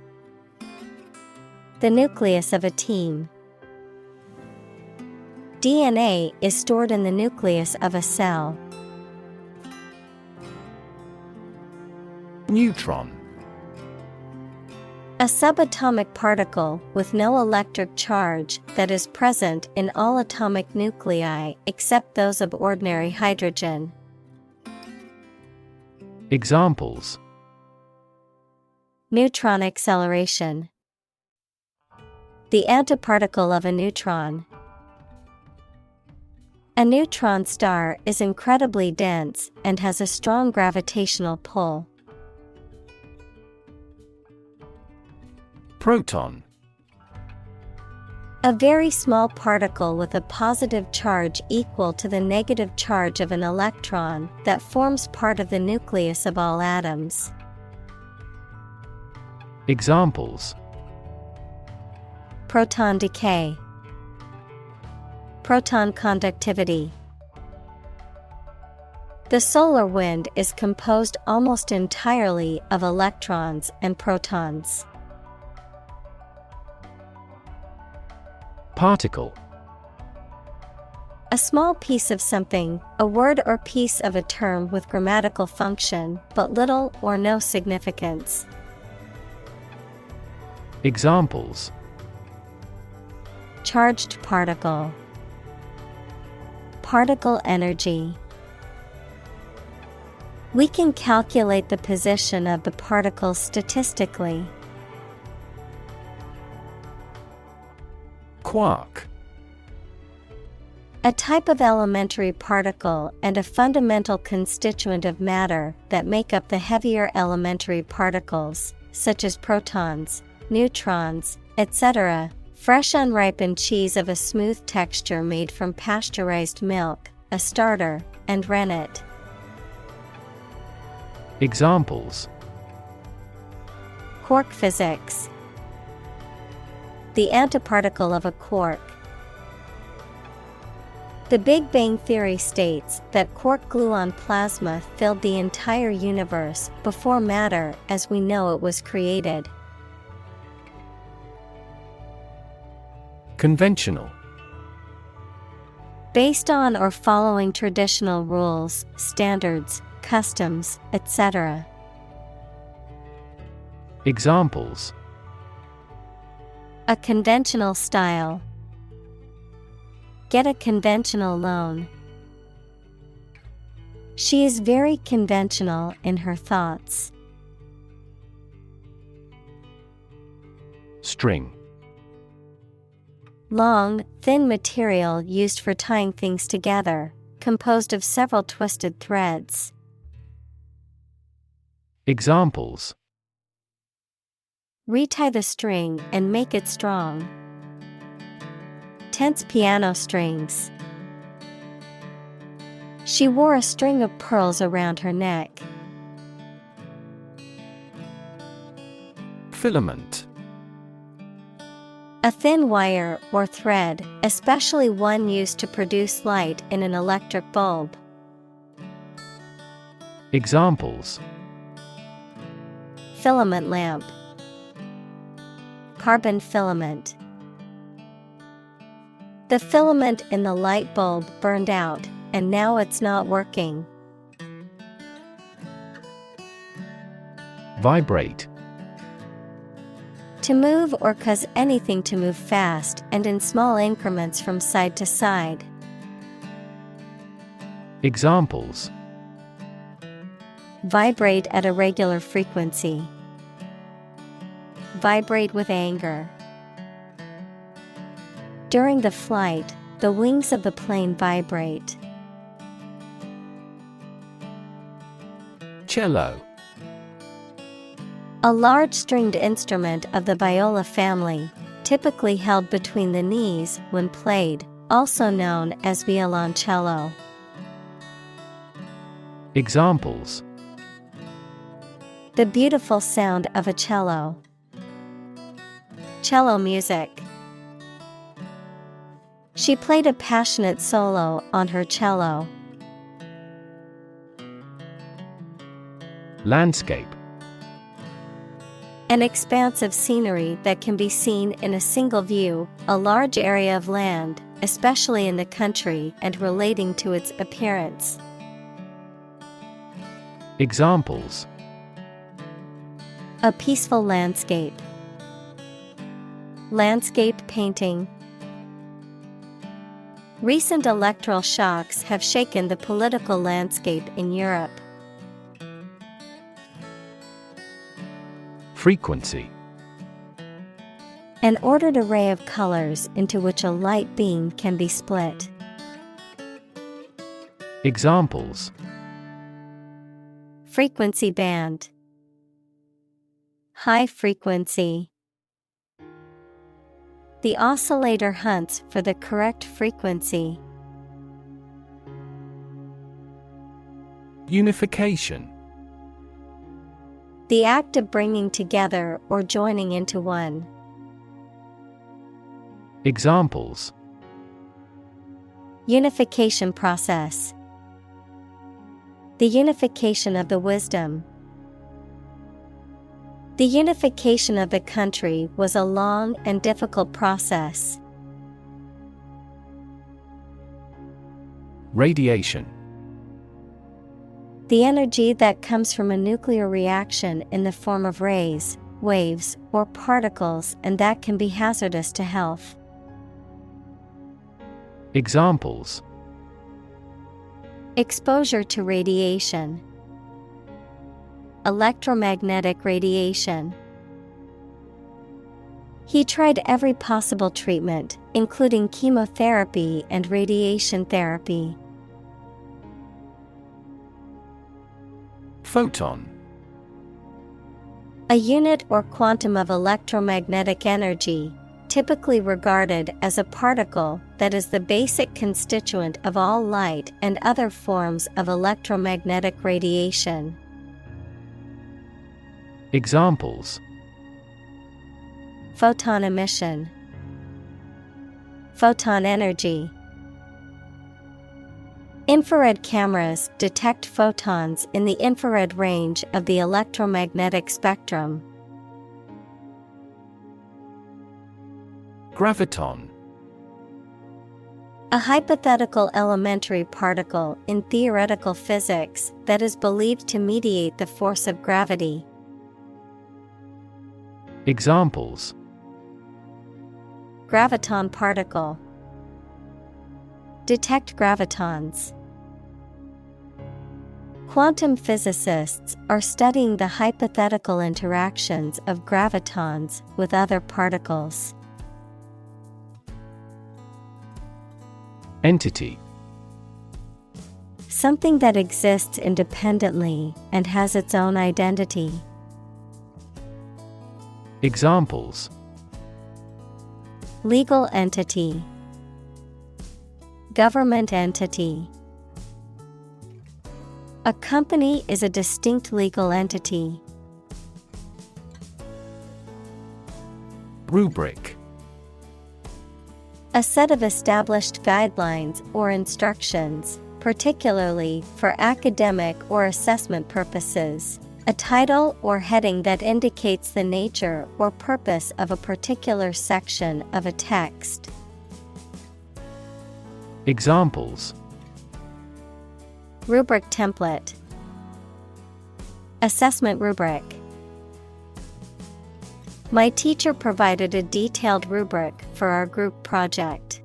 The nucleus of a team. DNA is stored in the nucleus of a cell. Neutron. A subatomic particle with no electric charge that is present in all atomic nuclei except those of ordinary hydrogen. Examples: Neutron acceleration. The antiparticle of a neutron. A neutron star is incredibly dense and has a strong gravitational pull. Proton. A very small particle with a positive charge equal to the negative charge of an electron that forms part of the nucleus of all atoms. Examples: Proton decay. Proton conductivity. The solar wind is composed almost entirely of electrons and protons. Particle. A small piece of something, a word or piece of a term with grammatical function, but little or no significance. Examples: Charged particle. Particle energy. We can calculate the position of the particle statistically. Quark. A type of elementary particle and a fundamental constituent of matter that make up the heavier elementary particles, such as protons, neutrons, etc. Fresh unripened cheese of a smooth texture made from pasteurized milk, a starter, and rennet. Examples: Quark physics. The antiparticle of a quark. The Big Bang Theory states that quark gluon plasma filled the entire universe before matter as we know it was created. Conventional. Based on or following traditional rules, standards, customs, etc. Examples: A conventional style. Get a conventional loan. She is very conventional in her thoughts. String. Long, thin material used for tying things together, composed of several twisted threads. Examples: Retie the string and make it strong. Tense piano strings. She wore a string of pearls around her neck. Filament. A thin wire or thread, especially one used to produce light in an electric bulb. Examples: Filament lamp. Carbon filament. The filament in the light bulb burned out, and now it's not working. Vibrate. To move or cause anything to move fast and in small increments from side to side. Examples: Vibrate at a regular frequency. Vibrate with anger. During the flight, the wings of the plane vibrate. Cello. A large stringed instrument of the viola family, typically held between the knees when played, also known as violoncello. Examples: The beautiful sound of a cello. Cello music. She played a passionate solo on her cello. Landscape. An expanse of scenery that can be seen in a single view, a large area of land, especially in the country and relating to its appearance. Examples: a peaceful landscape, landscape painting. Recent electoral shocks have shaken the political landscape in Europe. Frequency. An ordered array of colors into which a light beam can be split. Examples: frequency band, high frequency. The oscillator hunts for the correct frequency. Unification. The act of bringing together or joining into one. Examples: unification process, the unification of the wisdom. The unification of the country was a long and difficult process. Radiation. The energy that comes from a nuclear reaction in the form of rays, waves, or particles, and that can be hazardous to health. Examples: exposure to radiation, electromagnetic radiation. He tried every possible treatment, including chemotherapy and radiation therapy. Photon. A unit or quantum of electromagnetic energy, typically regarded as a particle that is the basic constituent of all light and other forms of electromagnetic radiation. Examples: photon emission, photon energy. Infrared cameras detect photons in the infrared range of the electromagnetic spectrum. Graviton. A hypothetical elementary particle in theoretical physics that is believed to mediate the force of gravity. Examples: graviton particle, detect gravitons. Quantum physicists are studying the hypothetical interactions of gravitons with other particles. Entity. Something that exists independently and has its own identity. Examples: legal entity, government entity. A company is a distinct legal entity. Rubric. A set of established guidelines or instructions, particularly for academic or assessment purposes. A title or heading that indicates the nature or purpose of a particular section of a text. Examples: rubric template, assessment rubric. My teacher provided a detailed rubric for our group project.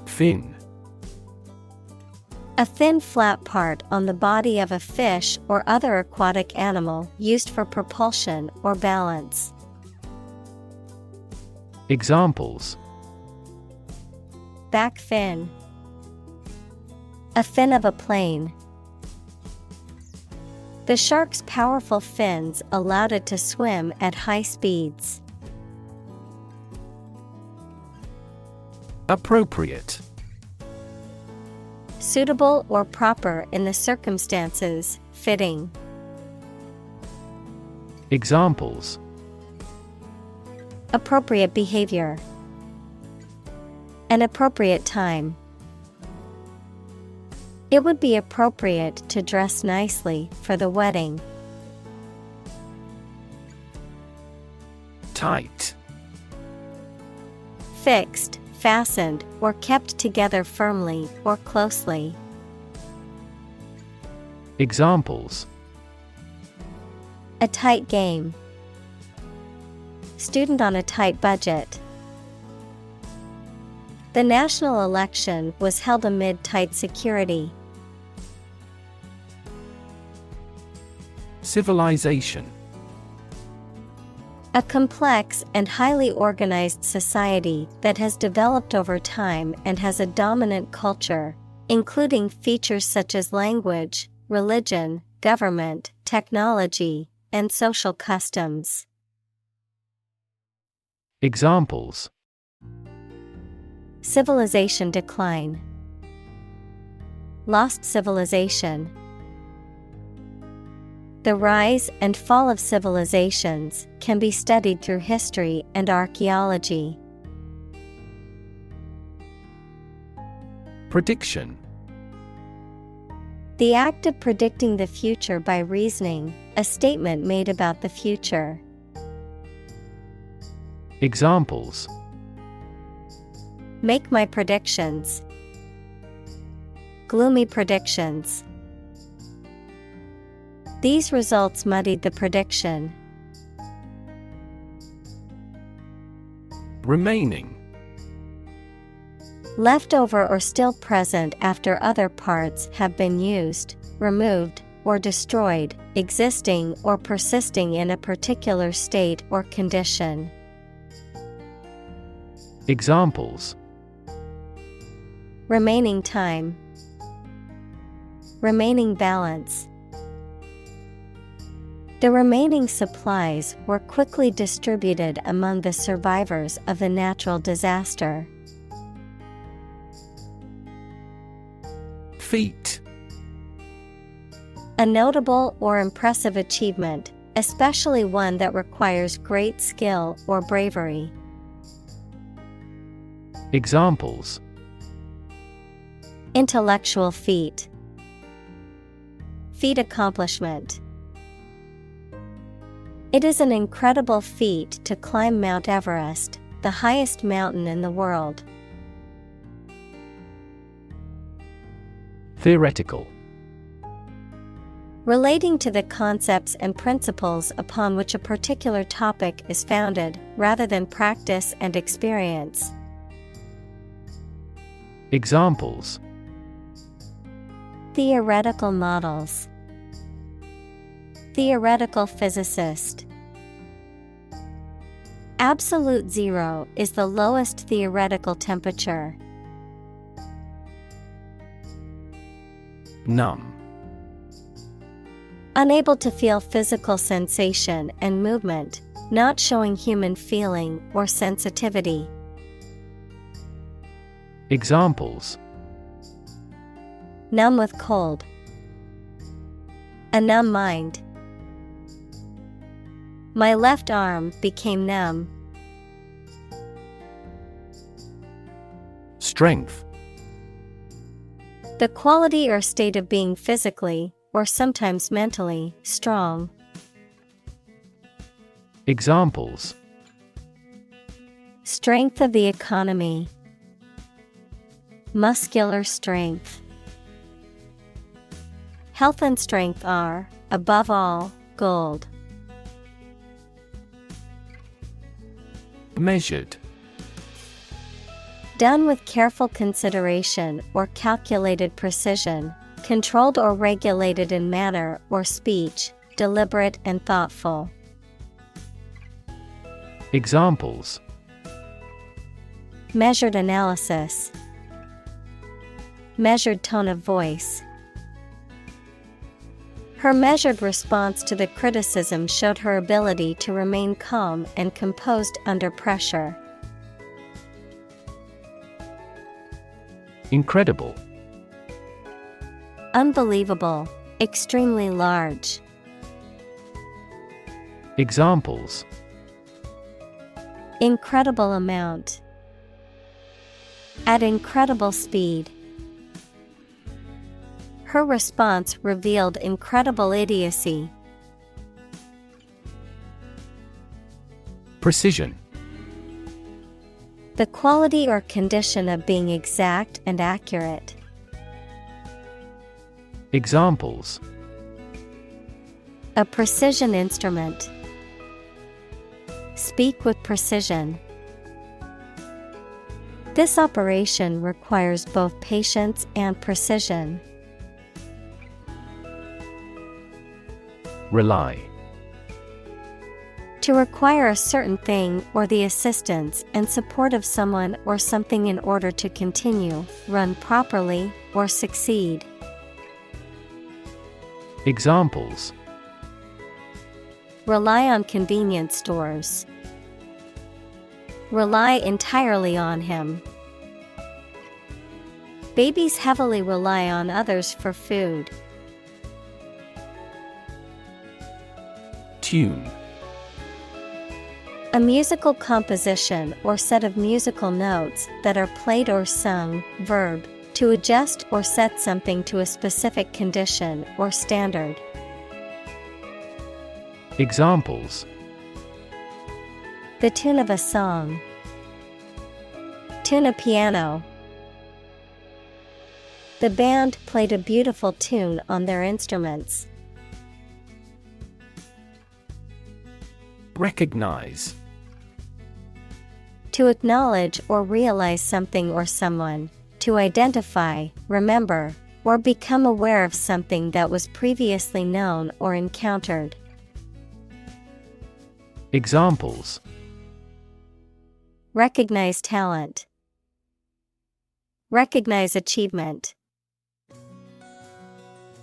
Fin. A thin flat part on the body of a fish or other aquatic animal used for propulsion or balance. Examples: back fin, a fin of a plane. The shark's powerful fins allowed it to swim at high speeds. Appropriate. Suitable or proper in the circumstances, fitting. Examples: Appropriate behavior. An appropriate time. It would be appropriate to dress nicely for the wedding. Tight. Fixed, fastened, or kept together firmly or closely. Examples: A tight game. Student on a tight budget. The national election was held amid tight security. Civilization. A complex and highly organized society that has developed over time and has a dominant culture, including features such as language, religion, government, technology, and social customs. Examples: Civilization decline. Lost civilization. The rise and fall of civilizations can be studied through history and archaeology. Prediction. The act of predicting the future by reasoning, a statement made about the future. Examples: Make my predictions. Gloomy predictions. These results muddied the prediction. Remaining. Left over or still present after other parts have been used, removed, or destroyed, existing or persisting in a particular state or condition. Examples: Remaining time. Remaining balance. The remaining supplies were quickly distributed among the survivors of the natural disaster. Feat. A notable or impressive achievement, especially one that requires great skill or bravery. Examples: Intellectual feat. Feat accomplishment. It is an incredible feat to climb Mount Everest, the highest mountain in the world. Theoretical. Relating to the concepts and principles upon which a particular topic is founded, rather than practice and experience. Examples: Theoretical models. Theoretical physicist. Absolute zero is the lowest theoretical temperature. Numb. Unable to feel physical sensation and movement, not showing human feeling or sensitivity. Examples: Numb with cold. A numb mind. My left arm became numb. Strength. The quality or state of being physically, or sometimes mentally, strong. Examples: Strength of the economy. Muscular strength. Health and strength are, above all, gold. Measured. Done with careful consideration or calculated precision, controlled or regulated in manner or speech, deliberate and thoughtful. Examples: Measured analysis. Measured tone of voice. Her measured response to the criticism showed her ability to remain calm and composed under pressure. Incredible. Unbelievable. Extremely large. Examples: Incredible amount. At incredible speed. Her response revealed incredible idiocy. Precision. The quality or condition of being exact and accurate. Examples: a precision instrument. Speak with precision. This operation requires both patience and precision. Rely. To require a certain thing or the assistance and support of someone or something in order to continue, run properly, or succeed. Examples: rely on convenience stores. Rely entirely on him. Babies heavily rely on others for food. Tune. A musical composition or set of musical notes that are played or sung. Verb, to adjust or set something to a specific condition or standard. Examples: the tune of a song. Tune a piano. The band played a beautiful tune on their instruments. Recognize. To acknowledge or realize something or someone, to identify, remember, or become aware of something that was previously known or encountered. Examples: recognize talent. Recognize achievement.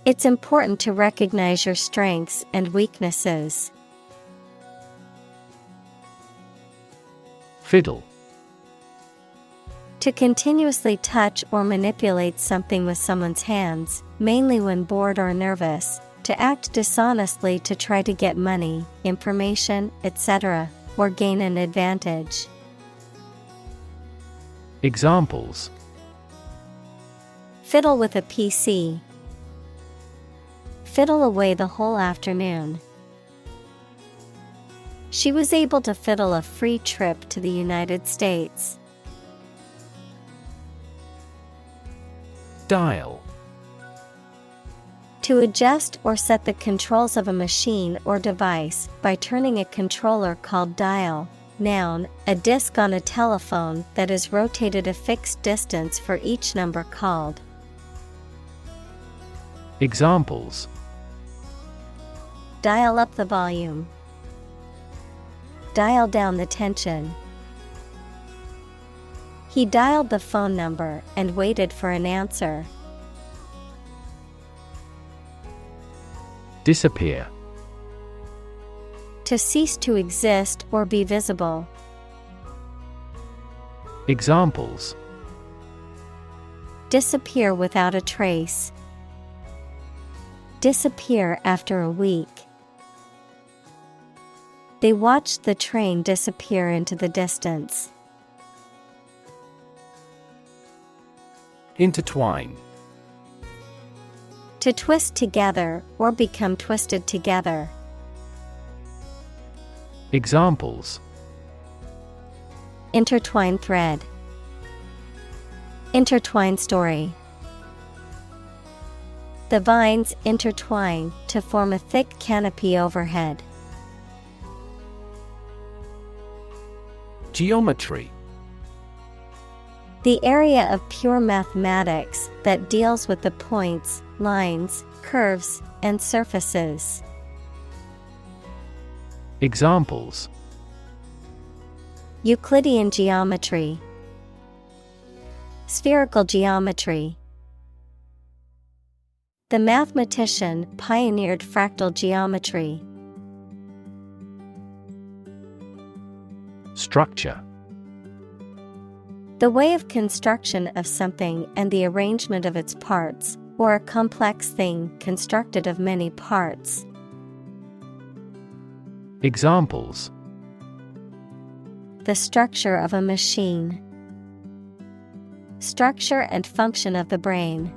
It's important to recognize your strengths and weaknesses. Fiddle. To continuously touch or manipulate something with someone's hands, mainly when bored or nervous. To act dishonestly to try to get money, information, etc., or gain an advantage. Examples: fiddle with a PC. Fiddle away the whole afternoon. She was able to fiddle a free trip to the United States. Dial. To adjust or set the controls of a machine or device by turning a controller called dial. Noun, a disc on a telephone that is rotated a fixed distance for each number called. Examples: dial up the volume. Dial down the tension. He dialed the phone number and waited for an answer. Disappear. To cease to exist or be visible. Examples: disappear without a trace. Disappear after a week. They watched the train disappear into the distance. Intertwine. To twist together or become twisted together. Examples: intertwine thread. Intertwine story. The vines intertwine to form a thick canopy overhead. Geometry. The area of pure mathematics that deals with the points, lines, curves, and surfaces. Examples: Euclidean geometry. Spherical geometry. The mathematician pioneered fractal geometry. Structure. The way of construction of something and the arrangement of its parts, or a complex thing constructed of many parts. Examples: the structure of a machine. Structure and function of the brain.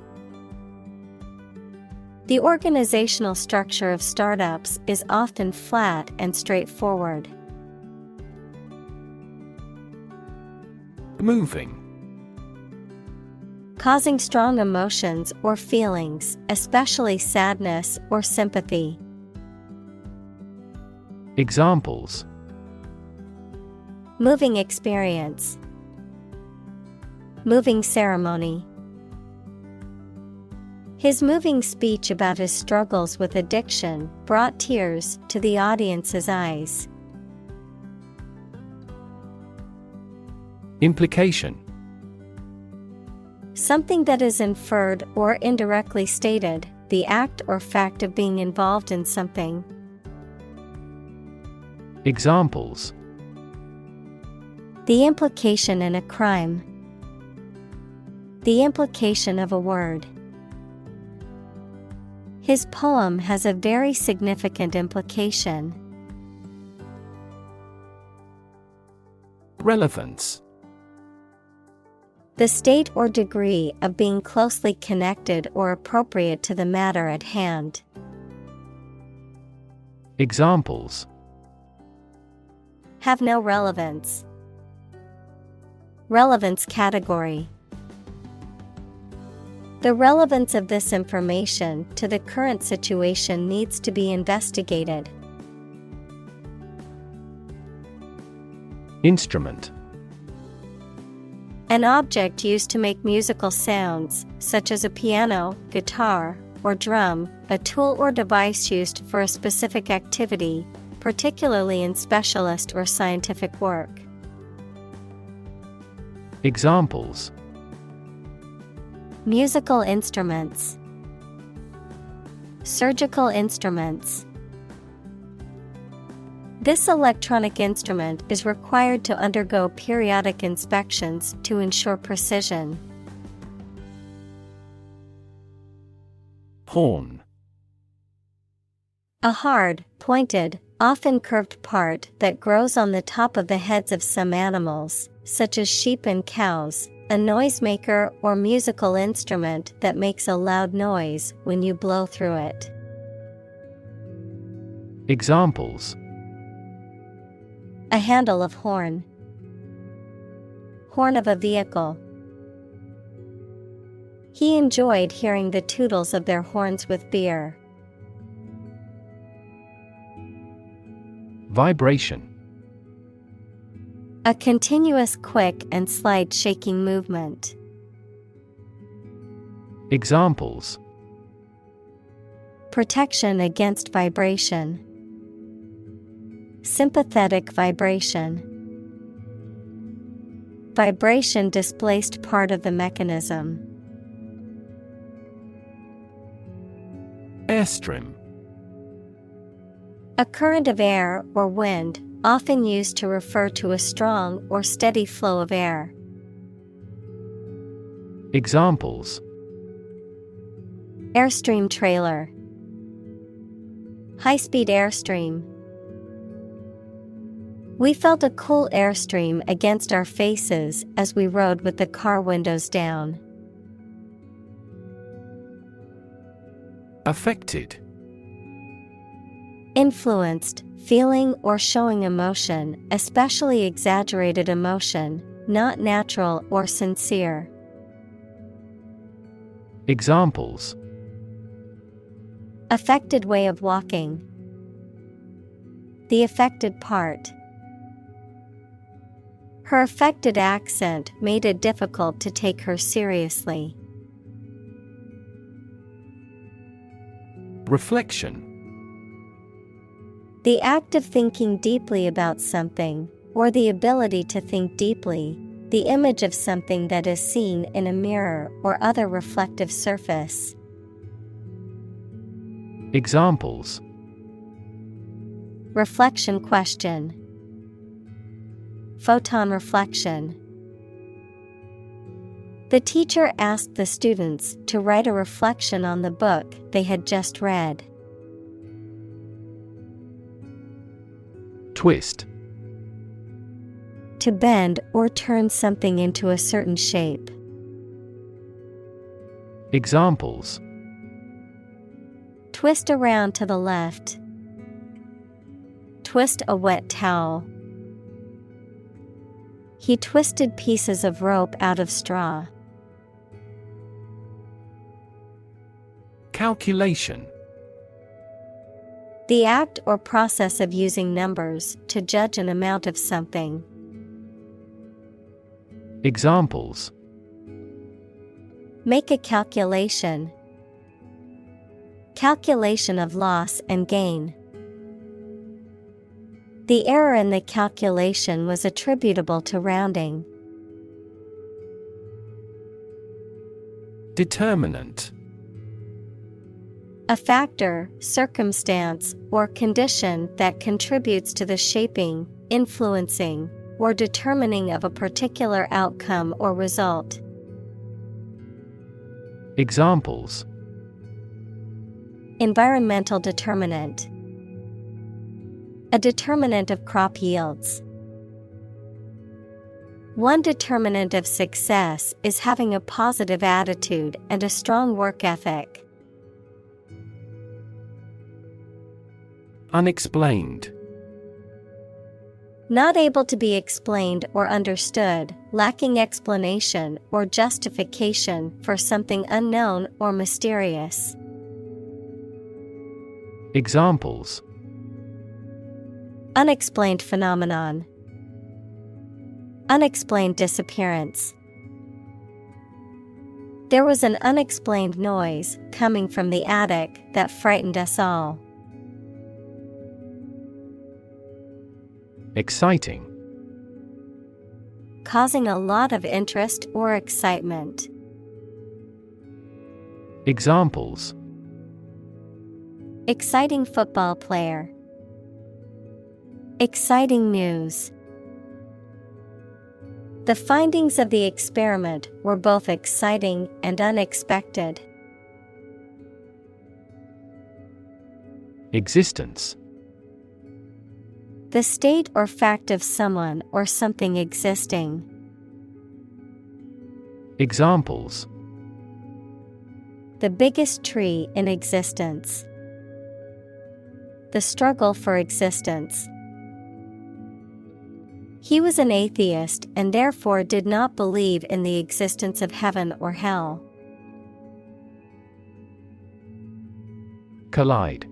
The organizational structure of startups is often flat and straightforward. Moving. Causing strong emotions or feelings, especially sadness or sympathy. Examples: moving experience, moving ceremony. His moving speech about his struggles with addiction brought tears to the audience's eyes. Implication. Something that is inferred or indirectly stated, the act or fact of being involved in something. Examples: the implication in a crime, the implication of a word. His poem has a very significant implication. Relevance. The state or degree of being closely connected or appropriate to the matter at hand. Examples: have no relevance. Relevance category. The relevance of this information to the current situation needs to be investigated. Instrument. An object used to make musical sounds, such as a piano, guitar, or drum, a tool or device used for a specific activity, particularly in specialist or scientific work. Examples: musical instruments, surgical instruments. This electronic instrument is required to undergo periodic inspections to ensure precision. Horn. A hard, pointed, often curved part that grows on the top of the heads of some animals, such as sheep and cows, a noisemaker or musical instrument that makes a loud noise when you blow through it. Examples: a handle of horn, horn of a vehicle. He enjoyed hearing the tootles of their horns with beer. Vibration. A continuous quick and slight shaking movement. Examples: protection against vibration. Sympathetic vibration. Vibration displaced part of the mechanism. Airstream. A current of air or wind, often used to refer to a strong or steady flow of air. Examples: airstream trailer, high-speed airstream. We felt a cool airstream against our faces as we rode with the car windows down. Affected. Influenced, feeling or showing emotion, especially exaggerated emotion, not natural or sincere. Examples: affected way of walking. The affected part. Her affected accent made it difficult to take her seriously. Reflection. The act of thinking deeply about something, or the ability to think deeply, the image of something that is seen in a mirror or other reflective surface. Examples: reflection question. Photon reflection. The teacher asked the students to write a reflection on the book they had just read. Twist. To bend or turn something into a certain shape. Examples: Twist around to the left. Twist a wet towel. He twisted pieces of rope out of straw. Calculation. The act or process of using numbers to judge an amount of something. Examples: Make a calculation. Calculation of loss and gain. The error in the calculation was attributable to rounding. Determinant. A factor, circumstance, or condition that contributes to the shaping, influencing, or determining of a particular outcome or result. Examples: Environmental determinant. A determinant of crop yields. One determinant of success is having a positive attitude and a strong work ethic. Unexplained. Not able to be explained or understood, lacking explanation or justification for something unknown or mysterious. Examples: Unexplained phenomenon. Unexplained disappearance. There was an unexplained noise coming from the attic that frightened us all. Exciting. Causing a lot of interest or excitement. Examples: Exciting football player. Exciting news. The findings of the experiment were both exciting and unexpected. Existence. The state or fact of someone or something existing. Examples: The biggest tree in existence. The struggle for existence. He was an atheist and therefore did not believe in the existence of heaven or hell. Collide.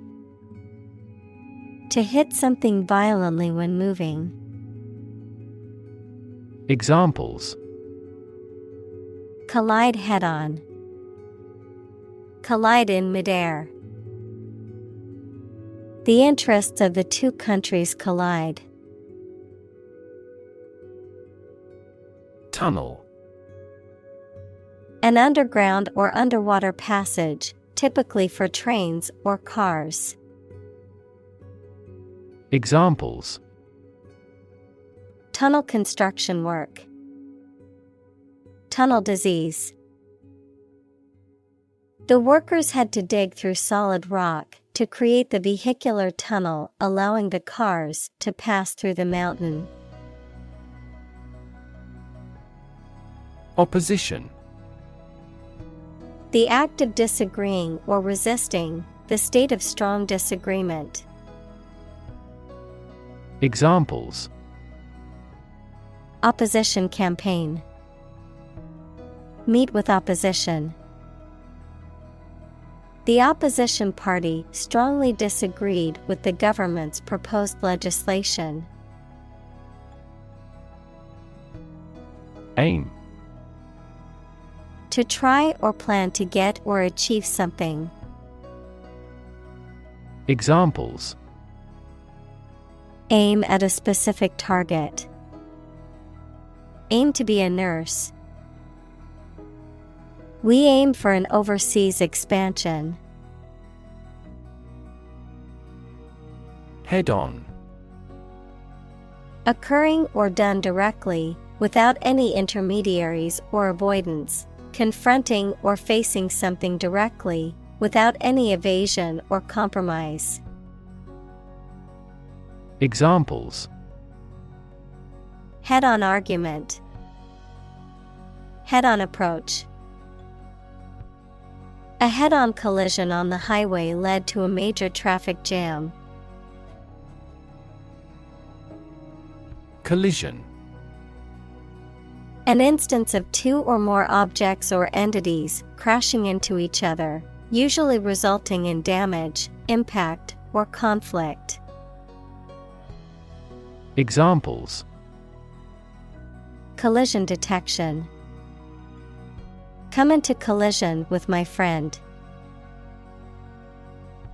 To hit something violently when moving. Examples: Collide head-on. Collide in midair. The interests of the two countries collide. Tunnel. An underground or underwater passage, typically for trains or cars. Examples: Tunnel construction work. Tunnel disease. The workers had to dig through solid rock to create the vehicular tunnel, allowing the cars to pass through the mountain. Opposition. The act of disagreeing or resisting, the state of strong disagreement. Examples: Opposition campaign. Meet with opposition. The opposition party strongly disagreed with the government's proposed legislation. Aim. To try or plan to get or achieve something. Examples: Aim at a specific target. Aim to be a nurse. We aim for an overseas expansion. Head-on. Occurring or done directly, without any intermediaries or avoidance. Confronting or facing something directly, without any evasion or compromise. Examples: Head-on argument. Head-on approach. A head-on collision on the highway led to a major traffic jam. Collision. An instance of two or more objects or entities crashing into each other, usually resulting in damage, impact, or conflict. Examples: collision detection. Come into collision with my friend.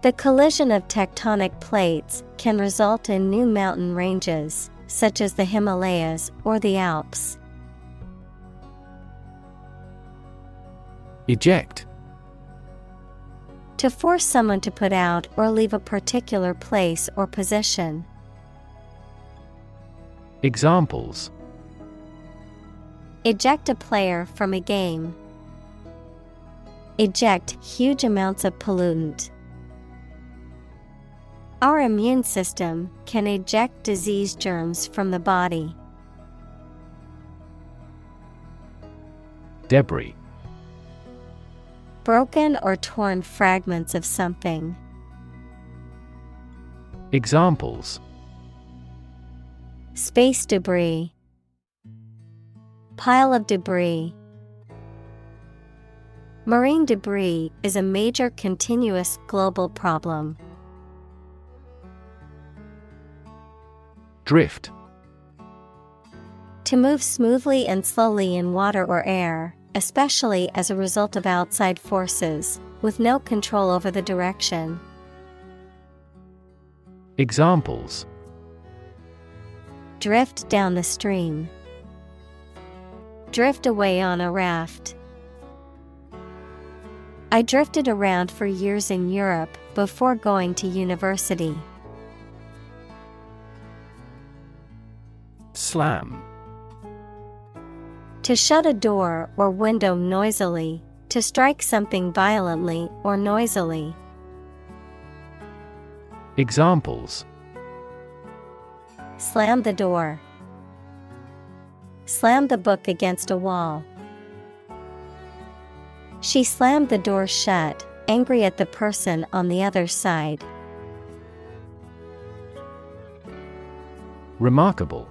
The collision of tectonic plates can result in new mountain ranges, such as the Himalayas or the Alps. Eject. To force someone to put out or leave a particular place or position. Examples: eject a player from a game. Eject huge amounts of pollutant. Our immune system can eject disease germs from the body. Debris. Broken or torn fragments of something. Examples: space debris. Pile of debris. Marine debris is a major continuous global problem. Drift. To move smoothly and slowly in water or air, especially as a result of outside forces, with no control over the direction. Examples: drift down the stream. Drift away on a raft. I drifted around for years in Europe before going to university. Slam. To shut a door or window noisily, to strike something violently or noisily. Examples: slam the door. Slam the book against a wall. She slammed the door shut, angry at the person on the other side. Remarkable.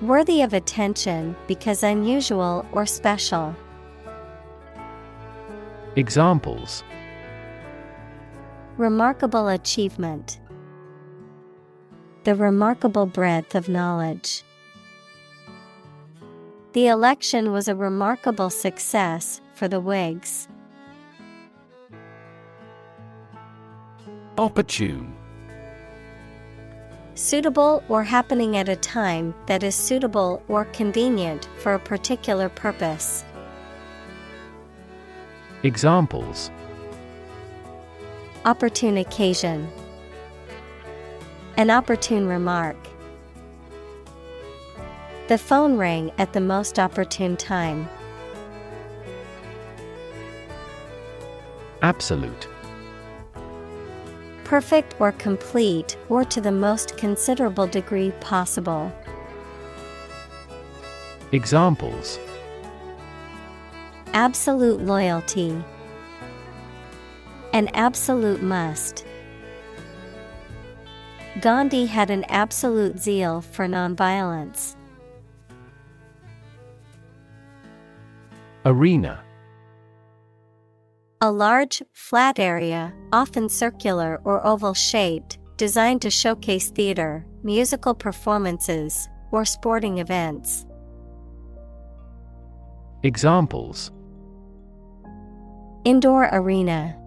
Worthy of attention because unusual or special. Examples: remarkable achievement. The remarkable breadth of knowledge. The election was a remarkable success for the Whigs. Opportune. Suitable or happening at a time that is suitable or convenient for a particular purpose. Examples: opportune occasion. An opportune remark. The phone rang at the most opportune time. Absolute. Perfect or complete or to the most considerable degree possible. Examples: absolute loyalty. An absolute must. Gandhi had an absolute zeal for nonviolence. Arena. A large, flat area, often circular or oval-shaped, designed to showcase theater, musical performances, or sporting events. Examples: indoor arena.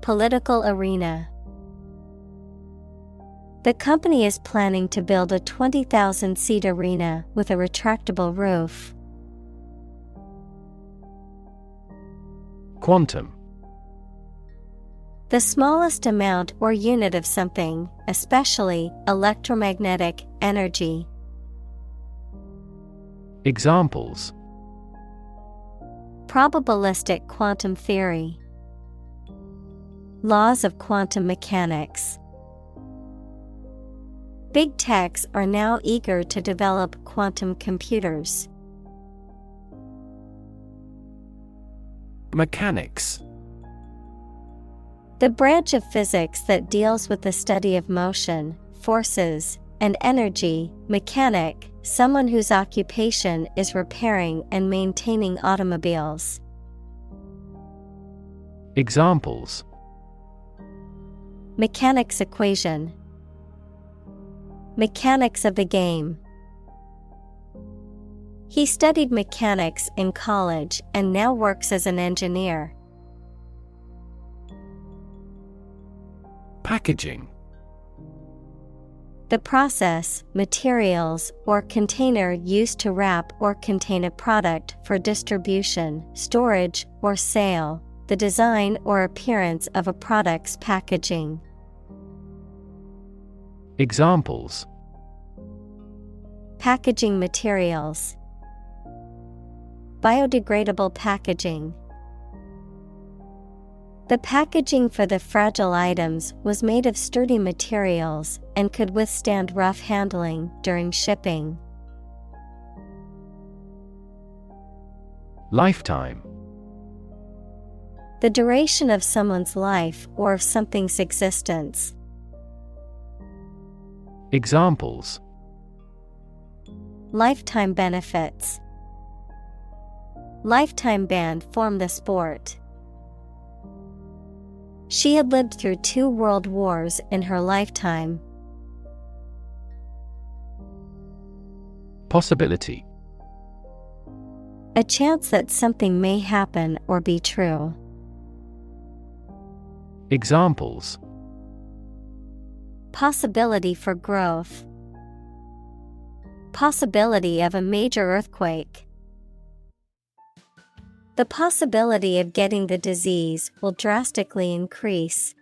Political arena. The company is planning to build a 20,000-seat arena with a retractable roof. Quantum. The smallest amount or unit of something, especially electromagnetic energy. Examples: probabilistic quantum theory. Laws of quantum mechanics. Big techs are now eager to develop quantum computers. Mechanics. The branch of physics that deals with the study of motion, forces, and energy. Mechanic, someone whose occupation is repairing and maintaining automobiles. Examples: Mechanics equation. Mechanics of the game. He studied mechanics in college and now works as an engineer. Packaging. The process, materials, or container used to wrap or contain a product for distribution, storage, or sale. The design or appearance of a product's packaging. Examples: Packaging materials. Biodegradable packaging. The packaging for the fragile items was made of sturdy materials and could withstand rough handling during shipping. Lifetime. The duration of someone's life or of something's existence. Examples: Lifetime benefits. Lifetime ban from the sport. She had lived through 2 world wars in her lifetime. Possibility. A chance that something may happen or be true. Examples: Possibility for growth. Possibility of a major earthquake. The possibility of getting the disease will drastically increase